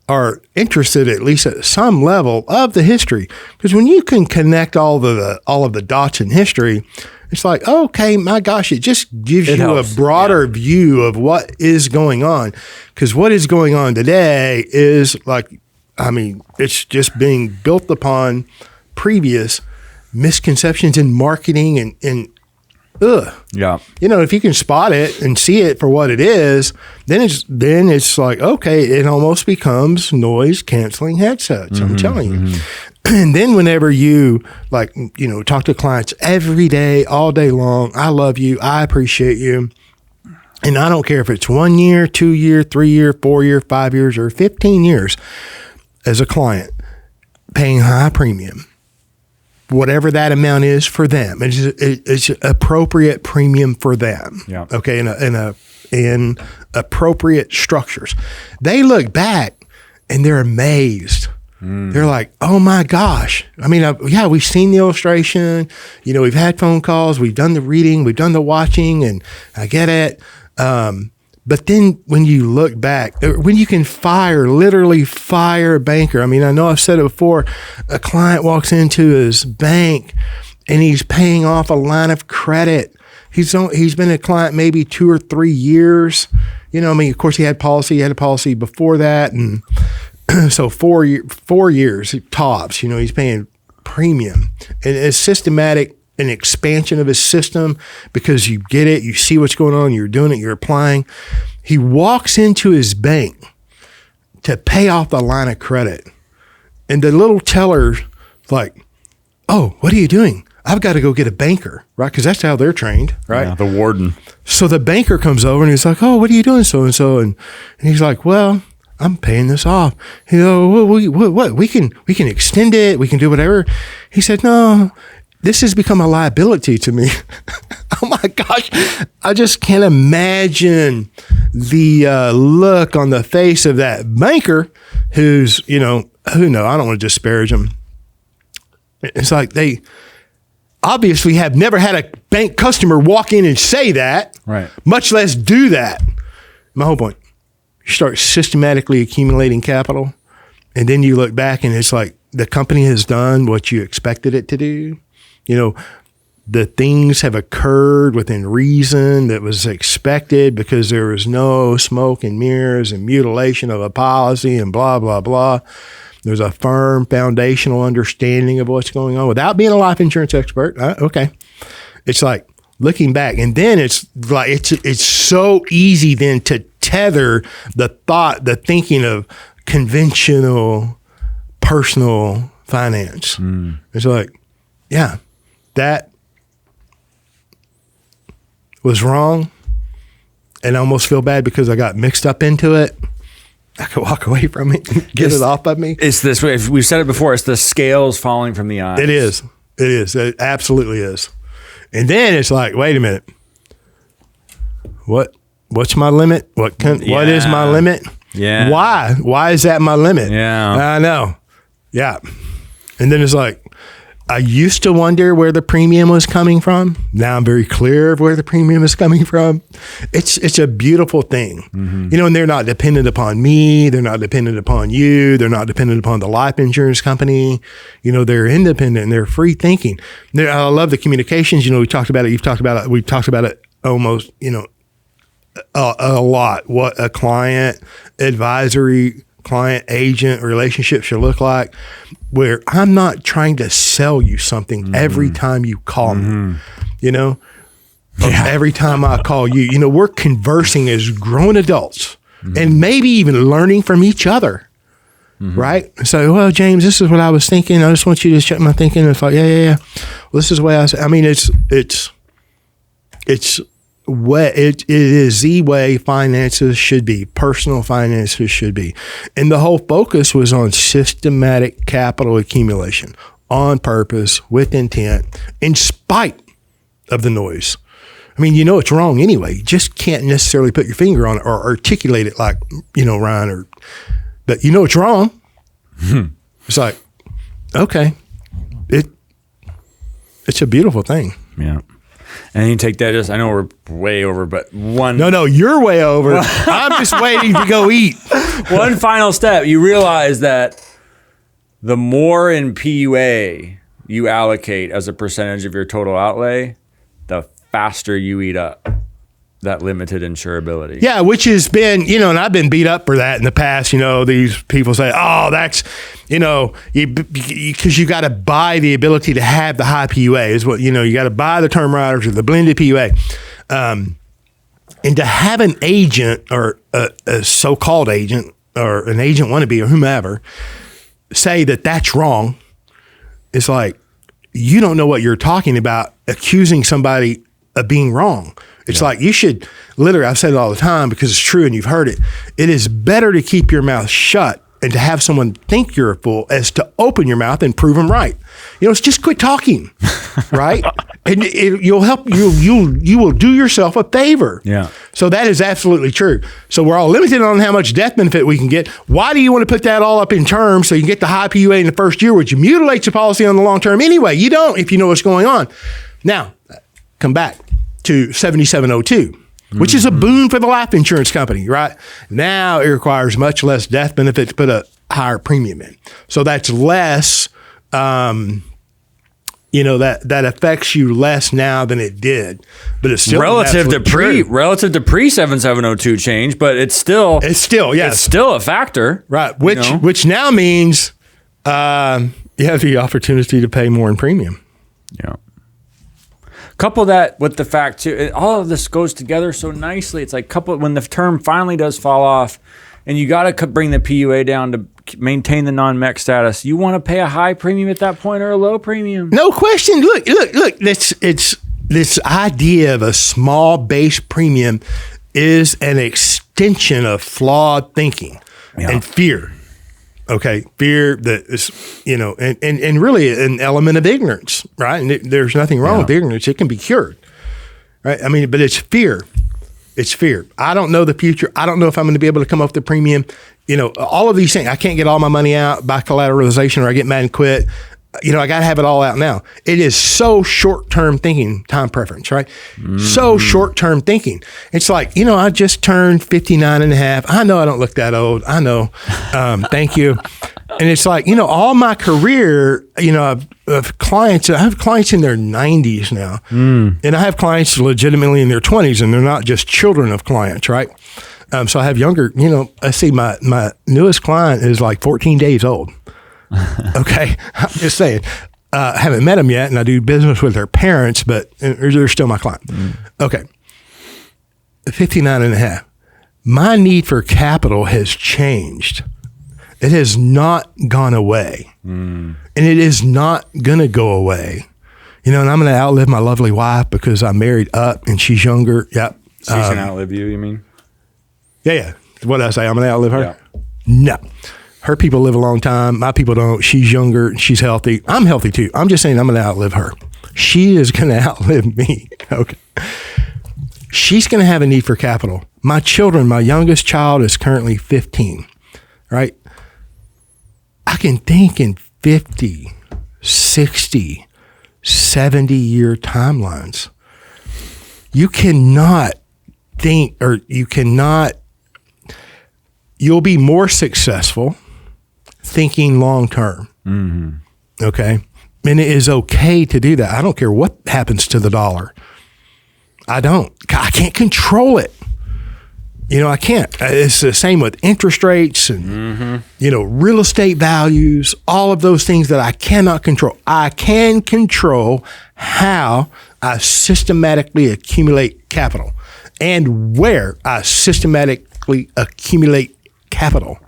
A: are interested at least at some level of the history. Because when you can connect all of the dots in history, it's like, okay, my gosh, it just gives you
B: helps.
A: a broader view of what is going on. Because what is going on today is it's just being built upon previous misconceptions in marketing and
B: Yeah.
A: if you can spot it and see it for what it is, then it's like, okay, it almost becomes noise canceling headsets. I'm telling you. And then whenever you talk to clients every day, all day long, I love you, I appreciate you. And I don't care if it's 1 year, 2 year, 3 year, 4 year, 5 years, or 15 years as a client paying high premium. Whatever that amount is for them, it's appropriate premium for them.
B: Yeah.
A: Okay, in appropriate structures. They look back and they're amazed. They're like, "Oh my gosh!" I mean, we've seen the illustration. We've had phone calls. We've done the reading. We've done the watching, and I get it. But then when you look back, when you can literally fire a banker. I mean, I know I've said it before. A client walks into his bank and he's paying off a line of credit. He's been a client maybe 2 or 3 years. Of course he had a policy before that. And so 4 years tops, he's paying premium, and it's systematic. An expansion of his system because you get it, you see what's going on, you're doing it, you're applying. He walks into his bank to pay off the line of credit. And the little teller's like, "Oh, what are you doing? I've got to go get a banker," right? Because that's how they're trained, right?
B: Yeah, the warden.
A: So the banker comes over and he's like, "Oh, what are you doing, so-and-so?" And he's like, "Well, I'm paying this off." Well, we can extend it. We can do whatever. He said, "No, this has become a liability to me." Oh my gosh. I just can't imagine the look on the face of that banker who's, I don't want to disparage them. It's like they obviously have never had a bank customer walk in and say that,
B: right?
A: Much less do that. My whole point, you start systematically accumulating capital, and then you look back and it's like the company has done what you expected it to do. The things have occurred within reason that was expected because there was no smoke and mirrors and mutilation of a policy and blah, blah, blah. There's a firm foundational understanding of what's going on without being a life insurance expert. Okay. It's like looking back, and then it's like, it's so easy then to tether the thinking of conventional personal finance. It's like, yeah, that was wrong, and I almost feel bad because I got mixed up into it. I could walk away from it and get it off of me.
B: It's this way. We've said it before. It's the scales falling from the eyes.
A: It is. It absolutely is. And then it's like, wait a minute. What's my limit? What is my limit?
B: Yeah.
A: Why is that my limit?
B: Yeah.
A: I know. Yeah. And then it's like, I used to wonder where the premium was coming from. Now I'm very clear of where the premium is coming from. It's a beautiful thing. And they're not dependent upon me. They're not dependent upon you. They're not dependent upon the life insurance company. They're independent and they're free thinking. I love the communications. We talked about it. You've talked about it. We've talked about it almost, a lot. What a client advisory client agent relationship should look like, where I'm not trying to sell you something every time you call me, you know, every time I call you, you know, we're conversing as grown adults and maybe even learning from each other. Right. So, well, James, this is what I was thinking. I just want you to check my thinking. And it's like, yeah. Well, this is the way I mean, it is the way finances should be. Personal finances should be. And the whole focus was on systematic capital accumulation on purpose, with intent, in spite of the noise. I mean, you know, it's wrong anyway. You just can't necessarily put your finger on it or articulate it like, you know, Ryan, but you know it's wrong. It's like, okay, it's a beautiful thing.
B: Yeah. And you take that, I know we're way over, but one.
A: No, you're way over. I'm just waiting to go eat.
B: One final step. You realize that the more in PUA you allocate as a percentage of your total outlay, the faster you eat up that limited insurability.
A: Yeah, which has been, you know, and I've been beat up for that in the past. You know, these people say, oh, that's, you know, because you got to buy the ability to have the high PUA is what, you know, you got to buy the term riders or the blended PUA. And to have an agent or a so-called agent or an agent wannabe or whomever say that that's wrong, it's like, you don't know what you're talking about, accusing somebody of being wrong. It's like you should, literally, I've said it all the time because it's true and you've heard it. It is better to keep your mouth shut and to have someone think you're a fool as to open your mouth and prove them right. You know, it's just quit talking, right? And you'll help, you will do yourself a favor.
B: Yeah.
A: So that is absolutely true. So we're all limited on how much death benefit we can get. Why do you want to put that all up in terms so you can get the high PUA in the first year, which mutilates your policy on the long term anyway? You don't if you know what's going on. Now, come back to 7702, which is a boon for the life insurance company, right? Now it requires much less death benefit to put a higher premium in. So that's less, you know, that affects you less now than it did, but it's still
B: relative to pre 7702 change, but it's still a factor,
A: right? Which now means you have the opportunity to pay more in premium.
B: Yeah. Couple that with the fact too, all of this goes together so nicely. It's like when the term finally does fall off, and you got to bring the PUA down to maintain the non-MEC status. You want to pay a high premium at that point or a low premium?
A: No question. Look. It's this idea of a small base premium is an extension of flawed thinking and fear. Okay, fear that is, you know, and really an element of ignorance, right? And there's nothing wrong with ignorance; it can be cured, right? I mean, but it's fear. It's fear. I don't know the future. I don't know if I'm going to be able to come up with the premium. You know, all of these things. I can't get all my money out by collateralization, or I get mad and quit. You know, I got to have it all out now. It is so short-term thinking, time preference, right? So short-term thinking. It's like, you know, I just turned 59 and a half. I know I don't look that old. I know. Thank you. And it's like, you know, all my career, you know, of clients, I have clients in their 90s now. And I have clients legitimately in their 20s, and they're not just children of clients, right? So I have younger, you know, I see my newest client is like 14 days old. Okay, I'm just saying. I haven't met them yet, and I do business with their parents, but they're still my client. Okay, 59 and a half. My need for capital has changed. It has not gone away, and it is not going to go away. You know, and I'm going to outlive my lovely wife because I married up, and she's younger. Yep.
B: She's going to outlive you mean?
A: Yeah. What did I say? I'm going to outlive her?
B: Yeah.
A: No. Her people live a long time. My people don't. She's younger. She's healthy. I'm healthy too. I'm just saying I'm going to outlive her. She is going to outlive me. Okay. She's going to have a need for capital. My children, my youngest child is currently 15, right? I can think in 50, 60, 70-year timelines. You cannot think, or you'll be more successful thinking long-term. Okay. And it is okay to do that. I don't care what happens to the dollar. I can't control it. I can't. It's the same with interest rates and, real estate values, all of those things that I cannot control. I can control how I systematically accumulate capital and where I systematically accumulate capital.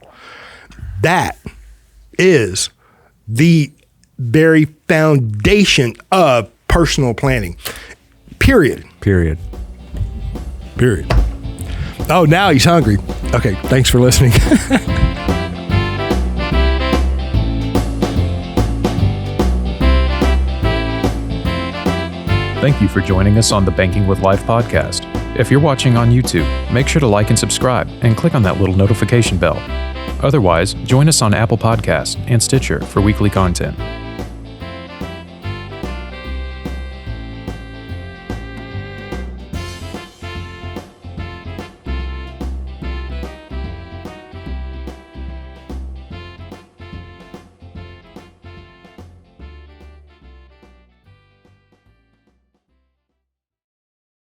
A: That is the very foundation of personal planning. Period. Oh, now he's hungry. Okay, thanks for listening.
C: Thank you for joining us on the Banking with Life podcast. If you're watching on YouTube, make sure to like and subscribe and click on that little notification bell. Otherwise, join us on Apple Podcasts and Stitcher for weekly content.